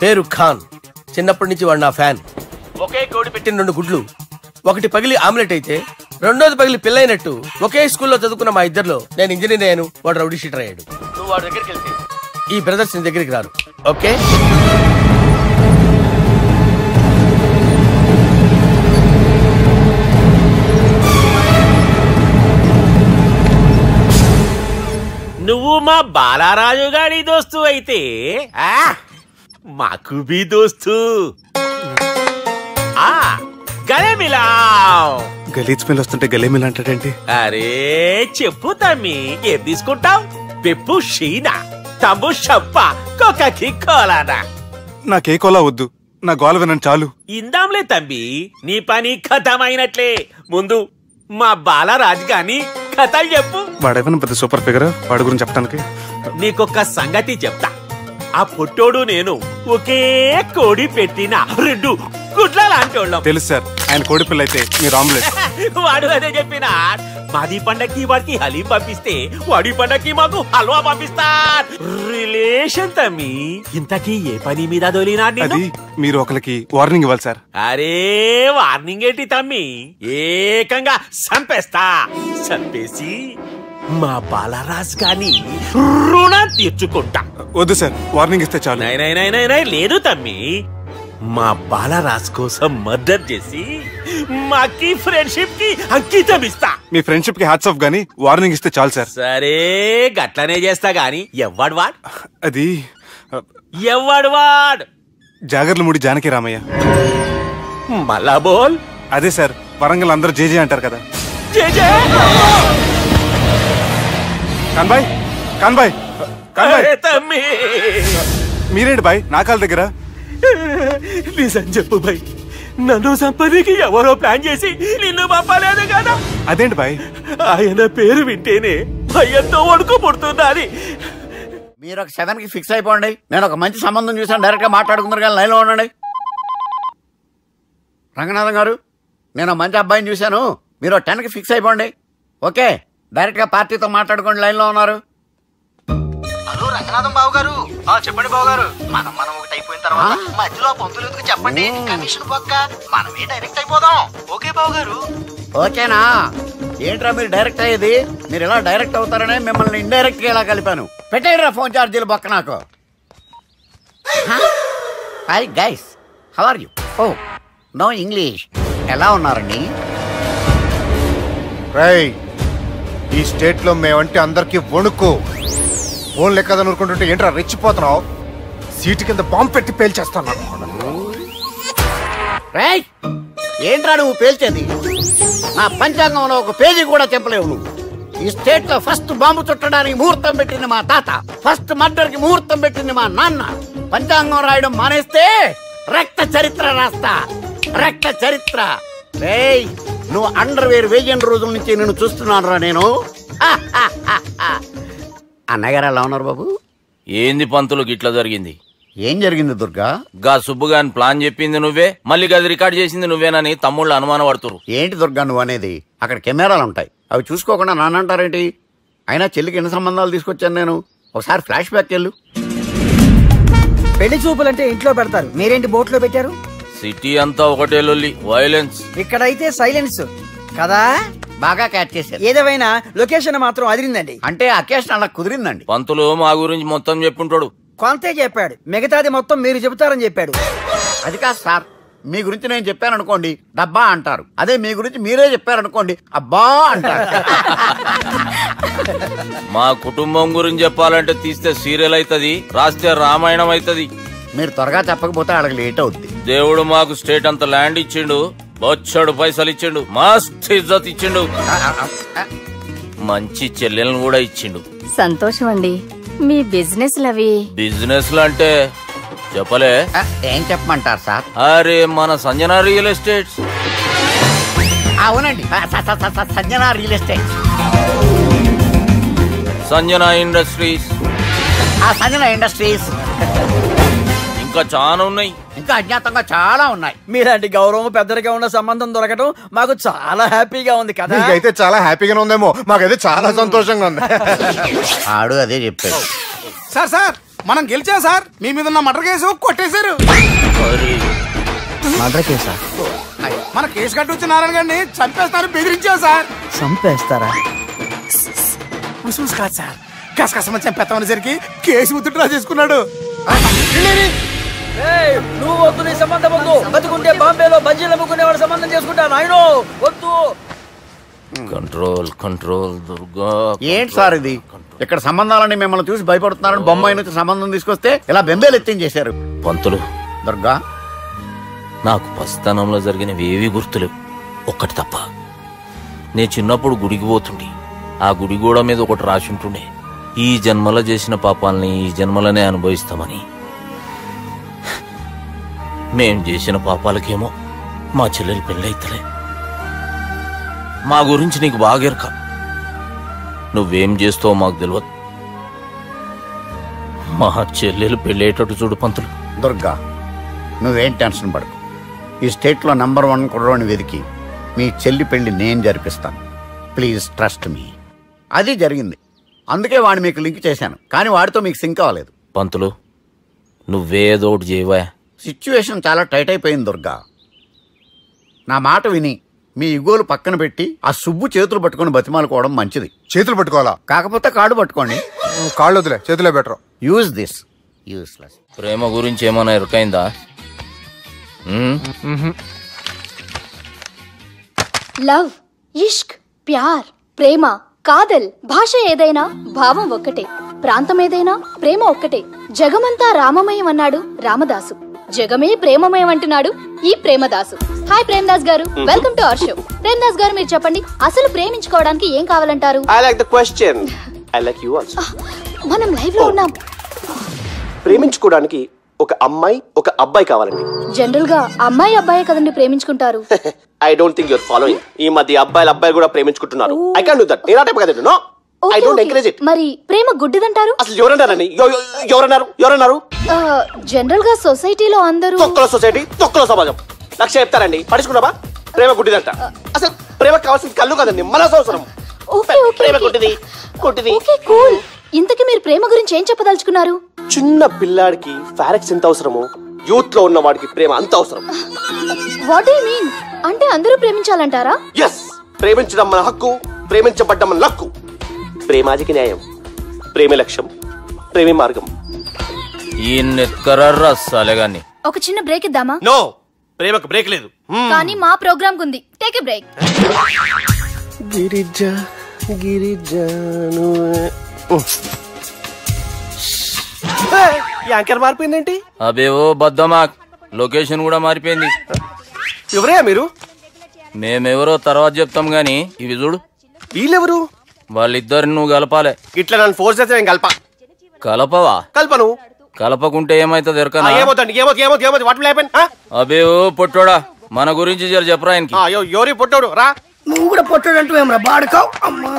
పేరు ఖాన్. చిన్నప్పటి నుంచి వాడు నా ఫ్యాన్. ఒకే కోడి పెట్టిన 2 గుడ్లు, ఒకటి పగిలి ఆమ్లెట్ అయితే 2వది పగిలి పిల్లైనట్టు ఒకే స్కూల్లో చదువుకున్న మా ఇద్దరిలో నేను ఇంజనీర్ అయ్యాను, వాడు రౌడీ షీటర్ అయ్యాడు. నువ్వు వాడి దగ్గరికి వెళ్తే ఈ బ్రదర్స్ నీ దగ్గరికి రారు. ఓకే? నువ్వు మా బాలారాజు గాడి దోస్తు అయితే మాకు బి దోస్తు. గలే మిలావ్. గలీజ్ స్మెల్ వస్తుంటే గలే మిలా అంటాడేంటి? అరే చెప్పు తమ్మి, ఏం తీసుకుంటావు? పెప్పు షీనా, తమ్ము షప్ప, కొకకి కోలానా? నాకే కోలా వద్దు, నా గోల వినండి చాలు. ఇందాంలే తంబి, నీ పని ఖతమైనట్లే. ముందు మా బాలరాజు గాని కథలు చెప్పు. వాడేమైనా పెద్ద సూపర్ ఫిగర్, వాడి గురించి చెప్పడానికి. నీకొక్క సంగతి చెప్తా. ఆ పొట్టోడు నేను ఒకే కోడి పెట్టిన 2 గుడ్ల లాంటోళ్ళం. తెలుసు సార్, ఆయన కోడి పిల్ల అయితే మీరు ఆమ్లెట్. వాడు అదే చెప్పిన. మాది పండక్కి వాడికి హలీం పంపిస్తే వాడి పండక్కి మాకు హల్వా పంపిస్తా. రిలేషన్ తమ్మి. ఇంతకీ ఏ పని మీద దొలినా? అది మీరు ఒకరికి వార్నింగ్ ఇవ్వాలి సార్. అరే వార్నింగ్ ఏంటి తమ్మి, ఏకంగా చంపేస్తా. చంపేసి మా బాలరాజ్ గాని రుణం తీర్చుకుంటా. వద్దు సార్, వార్నింగ్ ఇస్తే చాలు. లేదు తమ్మి, మా బాలరాజ్ కోసం మర్డర్ చేసి మాకి ఫ్రెండ్షిప్ కి అంకితం ఇస్తా. మీ ఫ్రెండ్షిప్ కి హ్యాట్స్ ఆఫ్ గానీ వార్నింగ్ ఇస్తే చాలు సార్. సరే గట్లనే చేస్తా గాని ఎవ్వడు వాడ్? అది ఎవ్వడు వాడ్? జాగర్లమూడి జానకి రామయ్య. మళ్ళా బోల్. అదే సార్, వరంగల్ అందరూ జేజే అంటారు కదా. కాన్బాయ్, కాన్బాయ్, కాన్బాయ్. తమ్మి మీరేంటి బాయ్ నా కాళ్ళ దగ్గర? నిజం చెప్పు బాయ్, నన్ను సంపదికి ఎవరో ప్లాన్ చేసి నిన్ను పంపలేదు కదా. అదేంటి బాయ్? ఆయన పేరు వింటేనే భయంతో వణుకు పుడుతున్నది. మీరు ఒక 7కి ఫిక్స్ అయిపోండి. నేను ఒక మంచి సంబంధం చూసాను, డైరెక్ట్ గా మాట్లాడుకుందరు కానీ లైన్లో ఉండండి. రంగనాథం గారు, నేను మంచి అబ్బాయిని చూశాను, మీరు 10కి ఫిక్స్ అయిపోండి. ఓకే, డైరెక్ట్ గా పార్టీతో మాట్లాడుకోండి. లైన్ లో ఉన్నారు. హలో రంగనాథం బాబు గారు. చెప్పండి బాబు గారు. మనం ఒకటి అయిపోయిన తర్వాత మధ్యలో పంతులు ఎందుకు చెప్పండి, కమిషన్ పక్క మనమే డైరెక్ట్ అయిపోదాం. ఓకే బాబు గారు. ఓకేనా? ఏంట్రా మీరు డైరెక్ట్ అయ్యేది? మీరు ఇలా డైరెక్ట్ అవుతారనే మిమ్మల్ని ఇండైరెక్ట్ గా ఇలా కలిపాను. పెట్టేయరా ఫోన్ ఛార్జీలు బొక్క నాకు. Hi guys, how are you? Oh no English. ఎలా ఉన్నారండి? ఈ స్టేట్ లో మేమంటే అందరికి వణుకు. ఫోన్ లెక్క నూరుకుంటుంటే ఏంట్రా రెచ్చిపోతున్నావు? సీటు కింద బాంబు పెట్టి పేల్చేస్తాను. ఏంట్రా నువ్వు పేల్చేది? నా పంచాంగంలో ఒక పేజీ కూడా చెప్పలేవు నువ్వు. ఈ స్టేట్ లో ఫస్ట్ బాంబు చుట్టడానికి ముహూర్తం పెట్టింది మా తాత, ఫస్ట్ మర్డర్ కి ముహూర్తం పెట్టింది మా నాన్న. పంచాంగం రాయడం మానేస్తే రక్త చరిత్ర రాస్తా, రక్త చరిత్ర. నువ్వు అండర్వేర్ వేయని రోజుల నుంచి నేను చూస్తున్నాను రా నేను. అన్నగారు ఎలా ఉన్నారు బాబు? ఏంది పంతులు గిట్లా జరిగింది? ఏం జరిగింది దుర్గా? గా సుబ్బుగాని ప్లాన్ చెప్పింది నువ్వే, మళ్ళీ గది రికార్డ్ చేసింది నువ్వేనని తమ్ముళ్ళు అనుమానం పడుతురు. ఏంటి దుర్గా నువ్వు అనేది? అక్కడ కెమెరాలు ఉంటాయి, అవి చూసుకోకుండా నానంటారేంటి? అయినా చెల్లికి ఎన్ని సంబంధాలు తీసుకొచ్చాను నేను. ఒకసారి ఫ్లాష్ బ్యాక్ వెళ్ళు. పెళ్లి చూపులంటే ఇంట్లో పెడతారు, మీరేంటి బోట్లో పెట్టారు? సిటీ అంతా ఒకటే లొల్లి, వైలెన్స్. ఇక్కడైతే సైలెన్స్ కదా. బాగా క్యాచ్ చేశారు. ఏదేమైనా లొకేషన్ మాత్రం అదిరిందండి. అంటే అకేషన్ అలా కుదిరిందండి. పంతులు మా గురించి మొత్తం చెప్పుంటాడు. కొంతే చెప్పాడు, మిగతాది మొత్తం మీరు చెబుతారని చెప్పాడు. అది కాదు సార్, మీ గురించి నేను చెప్పాను అనుకోండి డబ్బా అంటారు, అదే మీ గురించి మీరే చెప్పారనుకోండి అబ్బా అంటారు. మా కుటుంబం గురించి చెప్పాలంటే తీస్తే సీరియల్ అవుతుంది, రాస్తే రామాయణం అవుతుంది. మీరు త్వరగా చెప్పకపోతే వాళ్ళకి లేట్ అవుద్ది. దేవుడు మాకు స్టేట్ అంత ల్యాండ్ ఇచ్చిండు, బొచ్చడు పైసలు ఇచ్చిండు, మస్త్ ఇజ్జత్ ఇచ్చిండు, మంచి చెల్లెలను కూడా ఇచ్చిండు. సంతోషం అండి. మీ బిజినెస్ లవి బిజినెస్ లు అంటే చెప్పలే. ఏం చెప్పమంటారు సార్? అరే మన సంజన రియల్ ఎస్టేట్స్. అవునండి, Sanjana real estate, Sanjana industries, Sanjana industries. ఇంకా చాలా ఉన్నాయి, ఇంకా అజ్ఞాతంగా చాలా ఉన్నాయి. మీలాంటి గౌరవం పెద్దరిగా ఉన్న సంబంధం దొరకడం మాకు చాలా హ్యాపీగా ఉంది కదా. మీకైతే చాలా హ్యాపీగానే ఉందేమో, మాకైతే చాలా సంతోషంగా ఉంది. ఆడు అదే చెప్పాడు. సార్ సార్ మనం గెలిచాం సార్. మీ మీద ఉన్న మర్డర్ కేసు కొట్టేశారు. మర్డర్ కేసా? మన కేసు కట్టి వచ్చి నారాయణ గారిని చంపేస్తారు బెదిరించావు సార్. చంపేస్తారా? కాదు సార్, కసకసమని చంపేస్తామనేసరికి కేసు విత్డ్రా చేసుకున్నాడు. నువ్వు వద్దు, నీ సంబంధం వద్దు. బతుకుంటే బాంబేలో బజ్జీలు అమ్ముకునే వాడు సంబంధం చేసుకుంటా నాయనో, వద్దు. Control control Durga. ఏంటి సార్ ఇది? ఇక్కడ సంబంధాలని మిమ్మల్ని చూసి భయపడుతున్నారని బొమ్మాయి నుంచి సంబంధం తీసుకొస్తే ఇలా బెంబేలు ఎత్తించేశారు. పంతులు దుర్గా, నాకు పసితనంలో జరిగినవి ఏవి గుర్తులేవు, ఒక్కటి తప్ప. నేను చిన్నప్పుడు గుడికి పోతుండే, ఆ గుడి గోడ మీద ఒకటి రాసి ఉంటుండే, ఈ జన్మలో చేసిన పాపాలని ఈ జన్మలోనే అనుభవిస్తామని. మేం చేసిన పాపాలకేమో మా చెల్లెలు పెళ్ళైతలే. మా గురించి నీకు బాగెరక. నువ్వేం చేస్తావో మాకు తెలియదు. మా చెల్లెలు పెళ్ళేటట్టు చూడు పంతులు. దుర్గా, నువ్వేం టెన్షన్ పడకు. ఈ స్టేట్లో నంబర్ 1 కుర్రోని వెతికి మీ చెల్లి పెళ్లి నేను జరిపిస్తాను. Please trust me. అది జరిగింది, అందుకే వాడిని మీకు లింక్ చేశాను. కానీ వాడితో మీకు సింక్ అవ్వలేదు. పంతులు, నువ్వేదోటి చేయవా. సిచ్యువేషన్ చాలా టైట్ అయిపోయింది దుర్గా. నా మాట విని మీ ఇగోలు పక్కన పెట్టి ఆ సుబ్బు చేతులు పట్టుకొని బతిమాలుకోవడం మంచిది. చేతులు పట్టుకోవాలా? కాకపోతే కాళ్ళు పట్టుకోండి. కాళ్ళు వదిలే, చేతులే బెటర్. Use this. యూస్లెస్. ప్రేమ గురించి ఏమైనా ఎరుకైందా? లవ్, ఇష్క్, ప్యార్, ప్రేమ, కాదల్ భాష ఏదైనా భావం ఒక్కటే, ప్రాంతం ఏదైనా ప్రేమ ఒక్కటే. జగమంతా రామమయం అన్నాడు రామదాసు, జగమే ప్రేమమయం అంటున్నాడు ఈ ప్రేమదాసు. హాయ్ ప్రేమదాస్ గారు, welcome to our show. Premadasa గారు, మీరు చెప్పండి, అసలు ప్రేమించుకోవడానికి ఏం కావాలంటారు? I like the question. I like you also. మనం లైవ్ లో ఉన్నాం. ప్రేమించుకోవడానికి ఒక అమ్మాయి ఒక అబ్బాయి కావాలండి. జనరల్ గా అమ్మాయి అబ్బాయి కదండి ప్రేమించుకుంటారు. I don't think your following. ఈ మధ్య అబ్బాయిలు కూడా ప్రేమించుకుంటున్నారు. I can't do that. నేను ఆ టైప్ కదండి. No, I don't encourage it. మరి ప్రేమ గుడ్డిదంటారు? అసలు ఎవరన్నారండి? ఎవరన్నారు? జనరల్ గా సొసైటీలో అందరూ తొక్కల సొసైటీ, తొక్కల సమాజం లక్ష చెప్తారండి. పడుచుకున్నావా? ప్రేమ గుడ్డిదంట. అసలు ప్రేమ కావాల్సింది కళ్ళు కదండి, మనసు అవసరం. ప్రేమ గుడ్డిది. Okay cool. ఇంతకీ మీరు ప్రేమ గురించి ఏం చెప్పదలుచుకున్నారు? చిన్న పిల్లాడికి ఫారెక్స్ ఎంత అవసరమో యూత్ లో ఉన్న వాడికి ప్రేమ అంత అవసరం. What do you mean? అంటే అందరూ ప్రేమించాలంటారా? yes, ప్రేమించడం మన హక్కు, ప్రేమించబడ్డం మన లక్కు. ప్రేమాజికి న్యాయం, ప్రేమ లక్ష్యం, ప్రేమే మార్గం. ఈ నెత్కరర్రా సాలేగాన్ని. ఒక చిన్న బ్రేక్ ఇద్దామా? నో, ప్రేమకు బ్రేక్ లేదు. కానీ మా ప్రోగ్రామ్ కుంది. Take a break. Girija anchor మారిపోయిందేంటి? అబేవో బద్దమాక్, లొకేషన్ కూడా మారిపోయింది. ఎవరే మీరు? మేమెవరో తర్వాత చెప్తాం గాని ఇవి చూడు. వీళ్ళెవరు? వాళ్ళిద్దరిని నువ్వు కలపాలే. ఇట్లా నన్ను ఫోర్స్ చేస్తే నేను కలపవా? కల్పను. కలపకుంటే ఏమైతుంది ఎరకనా? అబేవో పొట్టోడా, మన గురించి జర చెప్పరా ఆయనకి. ఎవరి పొట్టోడు రా. నువ్వు కూడా పొట్టాడు అంటూ ఏమరా బాడుకావు. అమ్మా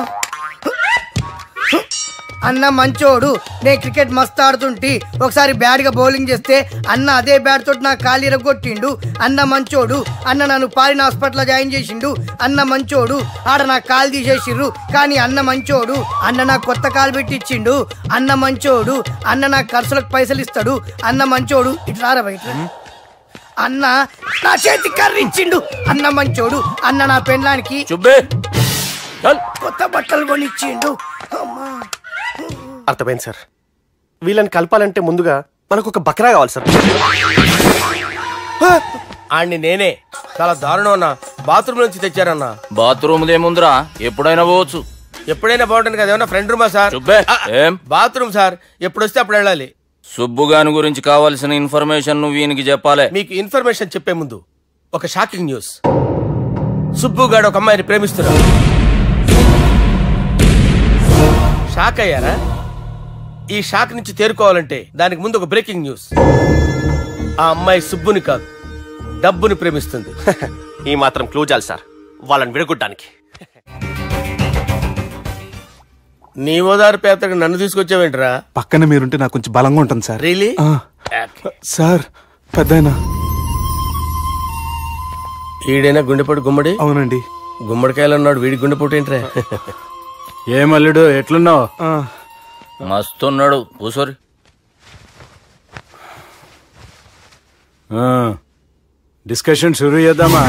అన్న మంచోడు, నేను క్రికెట్ మస్తు ఆడుతుంటి, ఒకసారి బ్యాట్ గా బౌలింగ్ చేస్తే అన్న అదే బ్యాట్ తోటి నా కాలు ఇరగొట్టిండు. అన్న మంచోడు, అన్న నన్ను పాలిన హాస్పిటల్ జాయిన్ చేసిండు. అన్న మంచోడు, ఆడ నా కాలు తీసేసిర్రు కానీ అన్న మంచోడు, అన్న నాకు కొత్త కాలు పెట్టి ఇచ్చిండు. అన్న మంచోడు, అన్న నాకు ఖర్చులకు పైసలు ఇస్తాడు. అన్న మంచోడు, ఇట్లా రా బయట. అన్న నా చేతి కర్రీ ఇచ్చిండు. అన్న మంచోడు, అన్న నా పెళ్ళానికి కొత్త బట్టలు కొనిచ్చిండు. అర్థమైంది సార్. వీళ్ళని కలపాలంటే ముందుగా మనకు ఒక బక్రా కావాలి సార్. ఆడిని నేనే చాలా దారుణం అన్నా. బాత్రూమ్ నుంచి తెచ్చారన్నా. బాత్రూమ్ ఏముందిరా, ఎప్పుడైనా పోవచ్చు. ఎప్పుడైనా బాగుంటుంది కదా. ఏమన్నా ఫ్రెండ్ రూమా సార్? ఏం బాత్రూమ్ సార్, ఎప్పుడు వస్తే అప్పుడు వెళ్ళాలి. సుబ్బుగాని గురించి కావాల్సిన ఇన్ఫర్మేషన్ నువ్వు ఈయనకి చెప్పాలి. మీకు ఇన్ఫర్మేషన్ చెప్పే ముందు ఒక షాకింగ్ న్యూస్. సుబ్బుగాడు ఒక అమ్మాయిని ప్రేమిస్తున్నాడు. షాక్ అయ్యారా? ఈ షాక్ నుంచి తేరుకోవాలంటే దానికి ముందు ఒక బ్రేకింగ్ న్యూస్. ఆ అమ్మాయి సుబ్బుని కాదు, డబ్బుని ప్రేమిస్తుంది. ఈ మాత్రం క్లూ చాలు సార్ వాళ్ళని విడగొట్టడానికి. నీ ఓదారు పేదకు నన్ను తీసుకొచ్చావేంట్రా? పక్కన మీరుంటే నాకు కొంచెం బలంగా ఉంటుంది సార్. రియలీ? సార్ పెద్దయినా ఈడైనా గుండెపోటు గుమ్మడి? అవునండి. గుమ్మడికాయలు ఉన్నాడు, వీడి గుండెపోటు ఏంట్రా? ఏమల్లుడు ఎట్లున్నావు? మస్తున్నాడు కూసోరి. డిస్కషన్ షురూ చేద్దామా?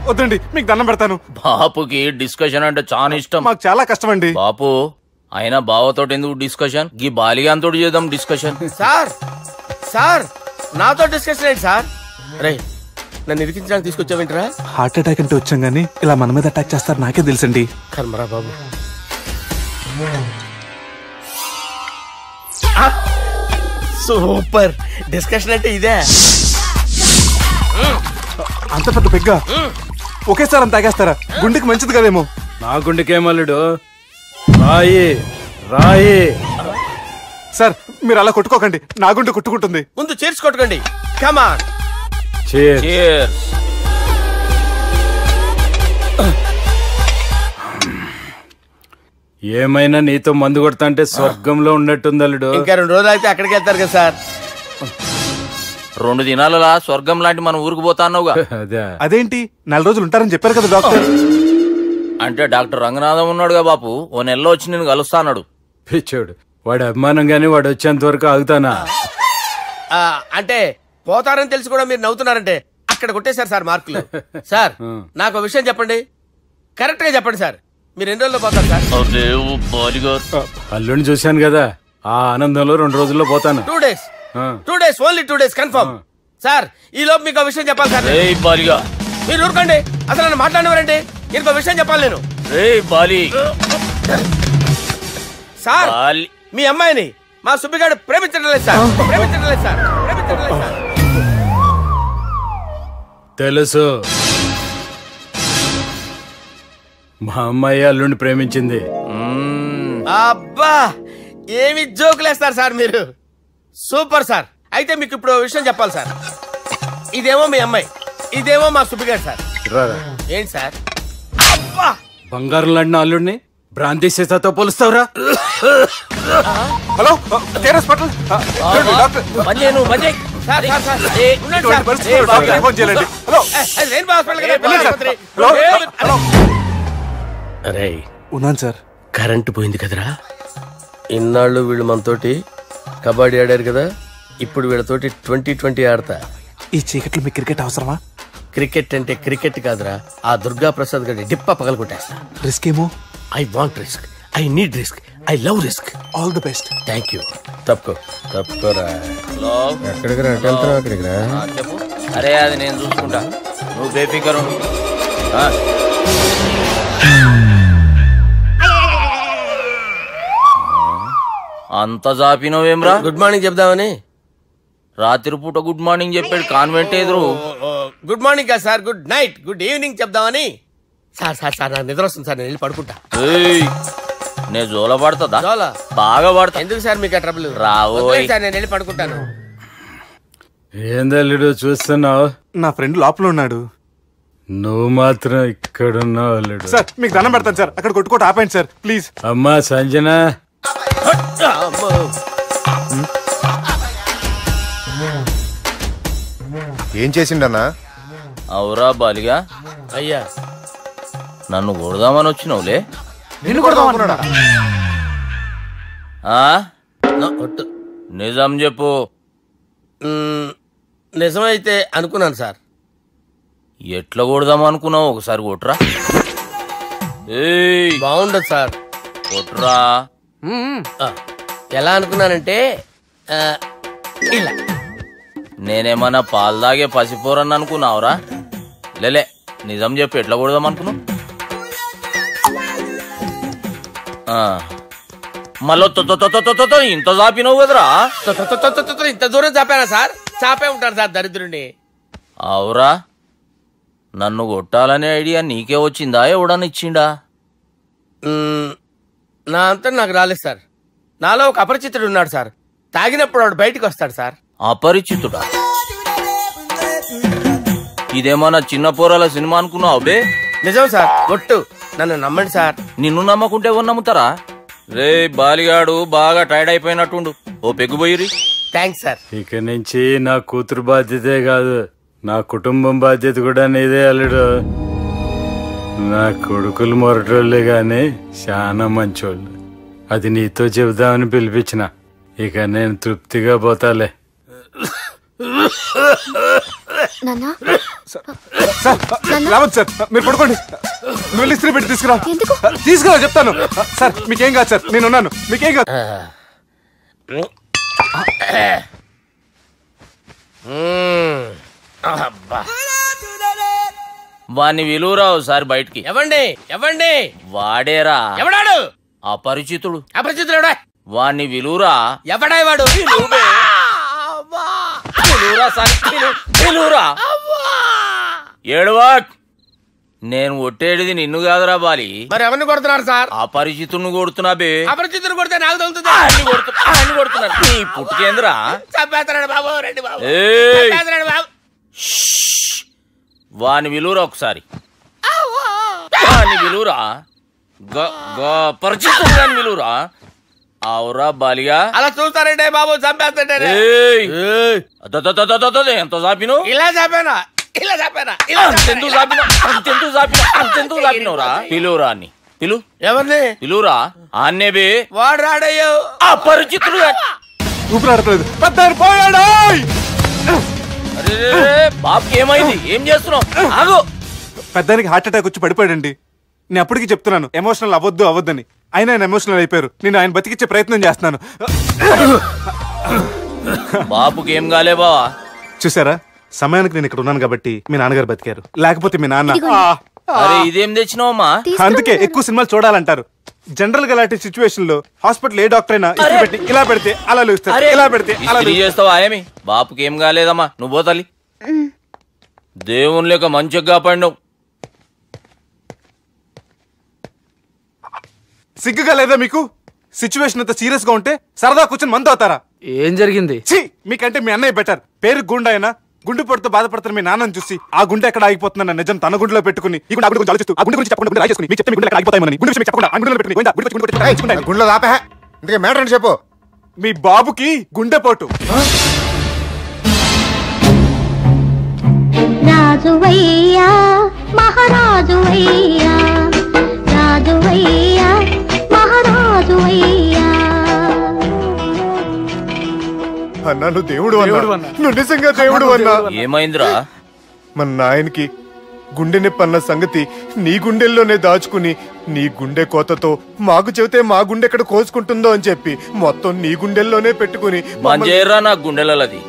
వద్దండి, మీకు దండం పెడతాను. బాపుకి డిస్కషన్ అంటే చాలా ఇష్టం. మాకు చాలా కష్టం అండి. బాపు అయినా బావతోటి ఎందుకు డిస్కషన్? గీ బాలిగాంతో చేద్దాం డిస్కషన్. సార్ సార్ నాతో డిస్కషన్ ఏంటి సార్? రే నన్ను ఇరికించడానికి తీసుకొచ్చావేంట్రా? హార్ట్ అటాక్ అంటే వచ్చాం గానీ ఇలా మన మీద అటాక్ చేస్తారు నాకే తెలుసండి. కర్మరా బాబు. సూపర్ డిస్కషన్ అంటే ఇదే. అంత పెద్ద పెగ్గా ఒకేసారి అంత తాగేస్తారా? గుండెకి మంచిది కదేమో. నా గుండెకేమల్లుడు రాయి రాయి. సార్ మీరు అలా కొట్టుకోకండి, నా గుండె కొట్టుకుంటుంది. ముందు చేర్చుకొట్టుకోండి. కమాన్ Cheers. ఏమైనా నీతో మందు కొడతా అంటే స్వర్గంలో ఉన్నట్టుంది అల్లుడు. ఇంకా 2 రోజులు అయితే అక్కడికి వెళ్తారు కదా సార్. 2 దినాలలా స్వర్గం లాంటి మన ఊరికి పోతాన్నావుగా. అదేంటి 4 రోజులు ఉంటారని చెప్పారు కదా డాక్టర్. అంటే డాక్టర్ రంగనాథం ఉన్నాడుగా బాపు, ఓ నెలలో వచ్చి నేను కలుస్తాన్నాడు. పిచ్చోడు, వాడి అభిమానం గానీ వాడు వచ్చేంత వరకు ఆగుతానా? అంటే పోతారని తెలిసి కూడా మీరు నవ్వుతున్నారంటే అక్కడ కొట్టేశారు సార్ మార్కులు. సార్ నాకు ఒక విషయం చెప్పండి, కరెక్ట్ గా చెప్పండి సార్, మీరు ఎన్ని రోజుల్లో పోతారు సార్? అల్లుడిని చూశాను కదా, ఆ ఆనందంలో 2 రోజుల్లో పోతాను. 2 days, 2 days, only 2 days confirm. Sir ఈ లోపు మీకు విషయం చెప్పాలి సార్. మీరు ఊరుకోండి, అసలు నన్ను మాట్లాడినవారండి, ఇంకో విషయం చెప్పాలి నేను. సార్ మీ అమ్మాయిని మా సుబ్బిగాడు ప్రేమించడం లేదు సార్, ప్రేమించడం లేదు సార్, ప్రేమించడం లేదు సార్. తెలుసు, మా అమ్మాయి అల్లుడిని ప్రేమించింది. అబ్బా ఏమి జోకులేస్తారు సార్ మీరు, సూపర్ సార్. అయితే మీకు ఇప్పుడు విషయం చెప్పాలి సార్. ఇదేమో మీ అమ్మాయి, ఇదేమో మా సుబ్బిగాడు సార్. ఏంటి సార్? అబ్బా బంగారం లాంటి అల్లుడిని భ్రాంతి సీతతో పోలుస్తావురా? హలో హాస్పిటల్ అరే ఉన్నాను సార్. కరెంటు పోయింది కదరా, ఇన్నాళ్ళు వీళ్ళు మనతోటి కబడ్డీ ఆడారు కదా, ఇప్పుడు వీళ్ళతోటి 2020 ఆడతా. ఈ చీకట్లో మీ క్రికెట్ అవసరమా? క్రికెట్ అంటే క్రికెట్ కాదురా, ఆ దుర్గా ప్రసాద్ గారి డిప్ప పగల కొట్టేస్తా. రిస్క్ ఏమో? I want risk, I need risk, I love risk. All the best. Thank you. తప్పుకోరా. ఎక్కడికి రా, వెళ్తారా అక్కడికి రా. చెప్పు. అరే అది నేను చూసుకుంటా, నువ్వు బేఫికర్. అంత జాపినవేమ్రా? గుడ్ మార్నింగ్ చెప్దామని. రాత్రి పూట గుడ్ మార్నింగ్ చెప్పాడు కాన్వెంట్ ఎదురు. గుడ్ మార్నింగ్ కాదు sir, good night, good evening చెప్దామని. సార్ సార్ సార్ నాకు నిద్ర వస్తుంది సార్, నేను వెళ్ళి పడుకుంటా. నేను జోల పడుతుందా? జోలా బాగా పడతా. ఎందుకు సార్ మీకు ట్రబుల్? రావు సార్, నేను వెళ్ళి పడుకుంటాను. ఏందల్లుడు చూస్తున్నావు? నా ఫ్రెండ్ లోపల ఉన్నాడు. నువ్వు మాత్రం ఇక్కడున్నావు అల్లుడు. సార్ మీకు దండం పెడతాను సార్, అక్కడ కొట్టుకోట ఆపండి సార్ ప్లీజ్. అమ్మా సంజన, ఏం చేసిండన్నా? అవురా బాలిగా, అయ్యా నన్ను కొడదామని వచ్చినావులే. నిన్ను కొడదామన్నాడా? నిజం చెప్పు. నిజమైతే అనుకున్నాను సార్. ఎట్లా కొడదాం అనుకున్నావు? ఒకసారి కొట్రా. బాగుండదు సార్, కొట్రా. ఎలా అనుకున్నానంటే ఇలా. నేనేమన్నా పాలు తాగే పసిపోరని అనుకున్నావురా? లేలే, నిజం చెప్పు, ఎట్లా కొడదాం అనుకున్నావు? మళ్ళీ ఇంత చాపినవు కదరా? ఇంత దూరం చాపానా సార్? చాపే ఉంటాను సార్ దరిద్రుడిని. అవురా, నన్ను కొట్టాలనే ఐడియా నీకే వచ్చిందా? ఎవడన్నా ఇచ్చిండా? నా అంతా నాకు రాలేదు సార్. నాలో ఒక అపరిచితుడు ఉన్నాడు సార్, తాగినప్పుడు వాడు బయటికి వస్తాడు సార్. అపరిచితుడా? ఇదేమన్నా చిన్న పోరాల సినిమా అనుకున్నావు బే? నిజం సార్, ఒట్టు, నన్ను నమ్మండి సార్. నిన్ను నమ్మకుంటే ఎవరు నమ్ముతారా? రే బాలిగాడు బాగా టైర్డ్ అయిపోయినట్టుండు, ఓ పెగ్గుపోయిరి. Thanks sir. ఇక నుంచి నా కూతురు బాధ్యతే కాదు, నా కుటుంబం బాధ్యత కూడా నీదే అల్లుడు. నా కొడుకులు మొరటోళ్ళే గాని చాలా మంచోళ్ళు. అది నీతో చెబుదామని పిలిపించిన. ఇక నేను తృప్తిగా పోతాలే. రావద్దు సార్, మీరు పడుకోండి. నువ్వు వెళ్ళి ఇస్త్రీ పెట్టి తీసుకురా చెప్తాను. సార్ మీకేం కాదు సార్, నేను ఉన్నాను, మీకేం కాదు. వాణ్ణి విలువరావు సార్ బయటికి. ఎవండి ఎవండి? వాడేరా. ఎవడాడు? అపరిచితుడు. అపరిచితుడు వాణ్ణి విలువరా. ఎవడా వాడు? ఏడవా, నేను కొట్టేడిది నిన్ను కాదురా బాలి. మరి ఎవరిని కొడుతున్నారు సార్? అపరిచితుడిని కొడుతున్నా బే. అపరిచితుడు కొడితే నాకు తగులుతుంది. కొడుతున్నా నీ పుట్టుకేంద్రా? చంపేస్తున్నాడు బాబు, రండి బాబు, ఏయ్, చంపేస్తున్నాడు బాబు. వాని విలువరా ఒకసారి, వాని విలువరా, పరిచితుడు గాని విలువరా. అవురా బాలిగా, అలా చూస్తారంటే బాబు చంపేస్తాడే. ఎంత చాపిను? ఇలా చాపానా, ఇలా చాపానా, అంతెందుకు చాపినవురా? పిలువురా అని పిలు. ఎవరిని పిలువురా? ఆన్నేబే వాడు రాడయ్యో. ఆ పరిచితుడు ఊపిరాడట్లేదు. పెద్ద పోయాడు. అరే బాబుకి ఏమైంది? ఏం చేస్తున్నావు? ఆగు. పెద్దానికి హార్ట్ అటాక్ వచ్చి పడిపోయాడండి. నేను అప్పటికి చెప్తున్నాను ఎమోషనల్ అవ్వద్దని. అయినా ఆయన ఎమోషనల్ అయిపోయారు. నేను ఆయన బతికిచ్చే ప్రయత్నం చేస్తున్నాను. బాబుకి ఏం కాలే బావా? చూసారా, సమయానికి నేను ఇక్కడ ఉన్నాను కాబట్టి మీ నాన్నగారు బతికారు. లేకపోతే మీ నాన్న. అరే ఇదేం తెచ్చినావమ్మా? అందుకే ఎక్కువ సినిమాలు చూడాలంటారు. జనరల్ గా అలాంటి సిచ్యువేషన్ లో హాస్పిటల్ ఏ డాక్టర్ అయినా ఇలా పెడితే అలా లూస్తారు, ఇలా పెడితే అలా చేస్తావా? ఏమి బాపుకి ఏం కాలేదమ్మా, నువ్వు పోతాలి. దేవుని లేక మంచిగా కాపాడినావు. సిగ్గుగా లేదా మీకు? సిచ్యువేషన్ అంత సీరియస్ గా ఉంటే సరదా కూర్చొని మందు అవుతారా? ఏం జరిగింది? మీకంటే మీ అన్నయ్య బెటర్. పేరు గుండె అయినా గుండె పొడితో బాధపడుతున్న మీ నాన్నని చూసి ఆ గుండె ఎక్కడ ఆగిపోతుందన్న నిజం తన గుండెలో పెట్టుకుని ఈ గుండె గురించి ఆలోచిస్తూ ఆ గుండె గురించి చెప్పకుండా రాజేసుకుని మీకు చెప్తే మీ గుండె ఎక్కడ ఆగిపోతాయని గుండె విషయం చెప్పకుండా ఆ గుండెలో పెట్టుకుని గుండెలో ఆపే. ఇంతకీ మ్యాటర్ అని చెప్పు. మీ బాబుకి గుండెపోటు. రాజువయ్యా మహారాజువయ్యా, రాజువయ్యా మహారాజువయ్యా. అన్నా నువ్వు దేవుడు అన్నా, నువ్వు నిజంగా దేవుడు అన్నా. ఏమైందిరా? మన నాయనకి గుండె నొప్పి అన్న సంగతి నీ గుండెల్లోనే దాచుకుని నీ గుండె కోతతో మాకు చెబితే మా గుండె ఎక్కడ కోసుకుంటుందో అని చెప్పి మొత్తం నీ గుండెల్లోనే పెట్టుకుని మంజేరా నా గుండెలది.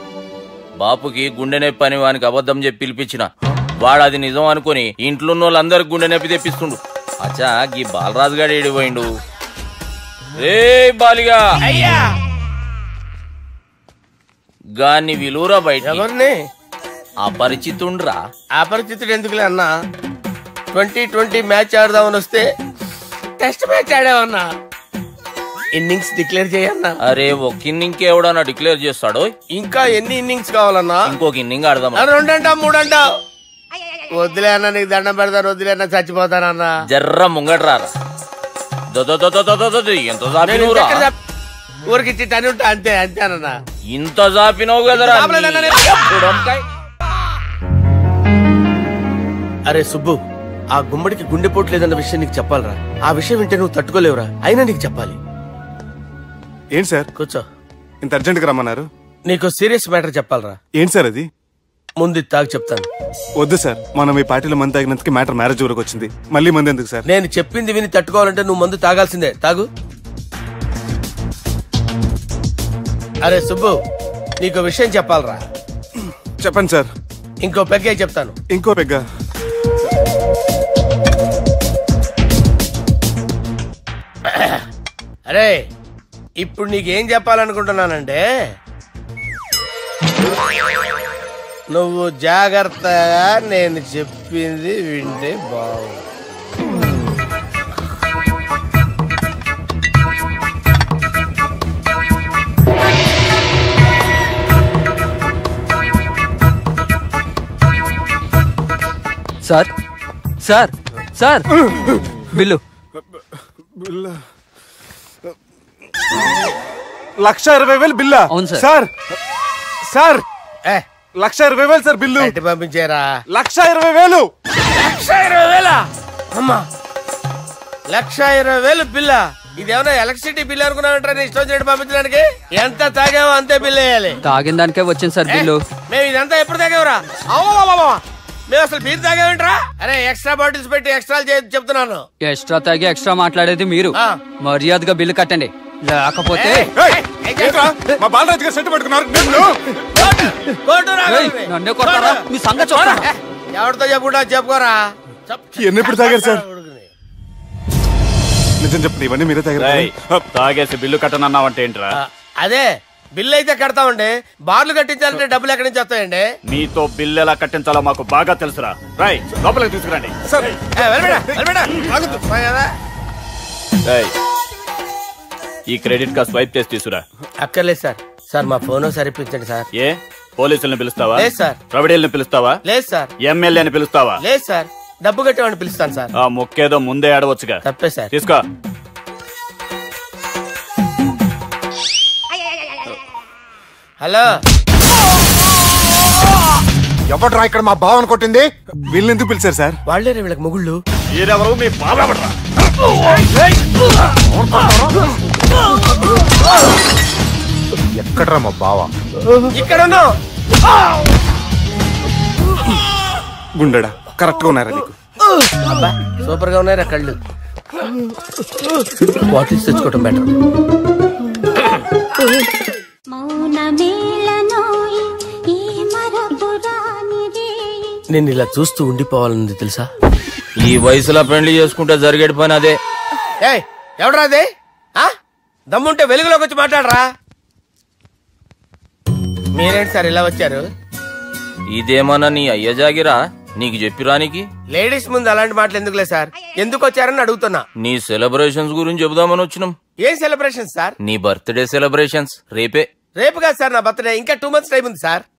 బాపుకి గుండె నొప్పి అని వానికి అబద్ధం చెప్పి పిలిపించిన వాడు అది నిజం అనుకుని ఇంట్లో ఉన్న వాళ్ళందరికి గుండె నొప్పి తెప్పిస్తుండు. అచ్చా గీ బాలరాజు గారు ఏడిపోయిండు. రే బాలిగా అయ్యా గాన్ని విలువరా బయట. ఎవరిని? అపరిచితుండ్రా. అపరిచితుడు ఎందుకులే అన్నా, 2020 మ్యాచ్ ఆడదామని వస్తే టెస్ట్ మ్యాచ్ ఆడావన్నా. ఇన్నింగ్స్ డిక్లేర్ చేయన్నా. అరే ఒక ఇన్నింగ్ ఎవడన్నా డిక్లేర్ చేస్తాడు? ఇంకా ఎన్ని ఇన్నింగ్స్ కావాలన్నా? ఇంకొక ఇన్నింగ్ ఆడదాం. 2 అంటావు 3 అంటావు. వద్దులే అన్న, నీకు దండం పెడతాను. వద్దులే అన్న, చచ్చిపోతానన్నా. జర్ర ముంగట్రా. ఎంత జాపినవురా? ఊరికి టని ఉంటా అంతే అంతేనన్నా. ఇంత జాపినవు కదరా. అరే సుబ్బు, ఆ గుమ్మడికి గుండెపోటు లేదన్న విషయం నీకు చెప్పాలరా. ఆ విషయం వింటే నువ్వు తట్టుకోలేవురా. అయినా నీకు చెప్పాలి. ఏంటి సార్? కూర్చో. ఇంత అర్జెంట్ గా రమ్మన్నారు? నీకు సీరియస్ మ్యాటర్ చెప్పాలరా. ఏంటి సార్ అది? ముందు తాగు చెప్తాను. వద్దు సార్, మనం ఈ పార్టీలో మంది తాగినందుకు మ్యాటర్ మ్యారేజ్ వరకు వచ్చింది. మళ్ళీ మంది ఎందుకు సార్? నేను చెప్పింది విని తట్టుకోవాలంటే నువ్వు మందు తాగాల్సిందే. తాగు. అరే సుబ్బు, నీకు విషయం చెప్పాలరా. చెప్పండి సార్. ఇంకో పెగ్గే చెప్తాను. ఇంకో పెగ్గా? అరే ఇప్పుడు నీకేం చెప్పాలనుకుంటున్నానంటే, నువ్వు జాగ్రత్తగా నేను చెప్పింది వింటే బాగు. Sir sir sir bill. 1,20,000 బిల్లా? అవును sir. Sir sir 1,20,000 sir bill. పంపించారా? 1,20,000. 1,20,000? అమ్మా, 1,20,000 బిల్లా? ఇదేమన్నా ఎలక్ట్రిసిటీ బిల్ అనుకున్నామంటారా? నీ ఇష్టం వచ్చినట్టు పంపించడానికి. ఎంత తాగామో అంతే బిల్ వేయాలి. తాగిన దానికే వచ్చింది సార్ బిల్లు. మేము ఇదంతా ఎప్పుడు తాగేవరా? మేము అసలు బీర్ తాగేమంటారా? అరే ఎక్స్ట్రా బాటిల్స్ పెట్టి ఎక్స్ట్రా చెప్తున్నాను. ఎక్స్ట్రా తాగి ఎక్స్ట్రా మాట్లాడేది మీరు. మర్యాదగా బిల్లు కట్టండి, లేకపోతే మా బాలరాజు గారు సెట్ పట్టుకున్నారు. నన్నే కొడతారా? మీ సంగతి చూస్తారా? ఎవరితో చెప్పుకుంటా చెప్పుకోరా. ఎన్నెప్పుడు తాగారు సార్? నిజం చెప్పండి, ఇవన్నీ మీరే తాగారు. తాగేసి బిల్లు కట్టనన్నావంటే ఏంట్రా? అదే బిల్లు అయితే కడతామండి. బార్లు కట్టించాలంటే డబ్బులు ఎక్కడి నుంచి వస్తాయండి? నీతో బిల్లు ఎలా కట్టించాలో మాకు బాగా తెలుసురా. రై లోపలికి తీసుకురండి. ఈ క్రెడిట్ కార్డ్ స్వైప్ చేసి తీసుకురా. అక్కర్లేదు సార్. సార్ మా ఫోన్ సరిపించండి సార్. ఏ పోలీసుల్ని పిలుస్తావా? లేదు సార్. రౌడీల్ని పిలుస్తావా? లేదు సార్. ఎమ్మెల్యేని పిలుస్తావా? లేదు సార్. డబ్బు కట్టేవాడిని పిలుస్తాను సార్. ఆ మొక్కేదో ముందే ఆడవచ్చుగా. తప్పే సార్. తీసుకో. హలో, ఎవడ్రా ఇక్కడ మా బావని కొట్టింది? వీళ్ళని ఎందుకు పిలిచారు సార్? వాళ్ళేరే వీళ్ళకి మొగుళ్ళు. మీరెవరు? మీ బావెవడ్రా? ఎక్కడ్రా మా బావ? ఇక్కడ గుండెడా కరెక్ట్ గా ఉన్నారా నీకు? అబ్బా సూపర్ గా ఉన్నారా కళ్ళు. బాటిల్స్ తెచ్చుకోవటం బెటర్. నేను ఇలా చూస్తూ ఉండిపోవాలన్నది తెలుసా? ఈ వయసులో పెళ్లి చేసుకుంటే జరిగేటి పని అదే. ఏయ్ ఎవడరా అదే? దమ్ముంటే వెలుగులోకి వచ్చి మాట్లాడరా. మీరేంటి సార్ ఇలా వచ్చారు? ఇదేమన్నా నీ అయ్య జాగిరా నీకు చెప్పిరానికి? లేడీస్ ముందు అలాంటి మాటలు ఎందుకులే సార్, ఎందుకు వచ్చారని అడుగుతున్నా. నీ సెలబ్రేషన్స్ గురించి చెబుదామని వచ్చినాం. ఏం సెలబ్రేషన్ సార్? నీ బర్త్డే సెలబ్రేషన్స్ రేపే. రేపు కాదు సార్ నా బర్త్డే, ఇంకా 2 months టైం ఉంది సార్.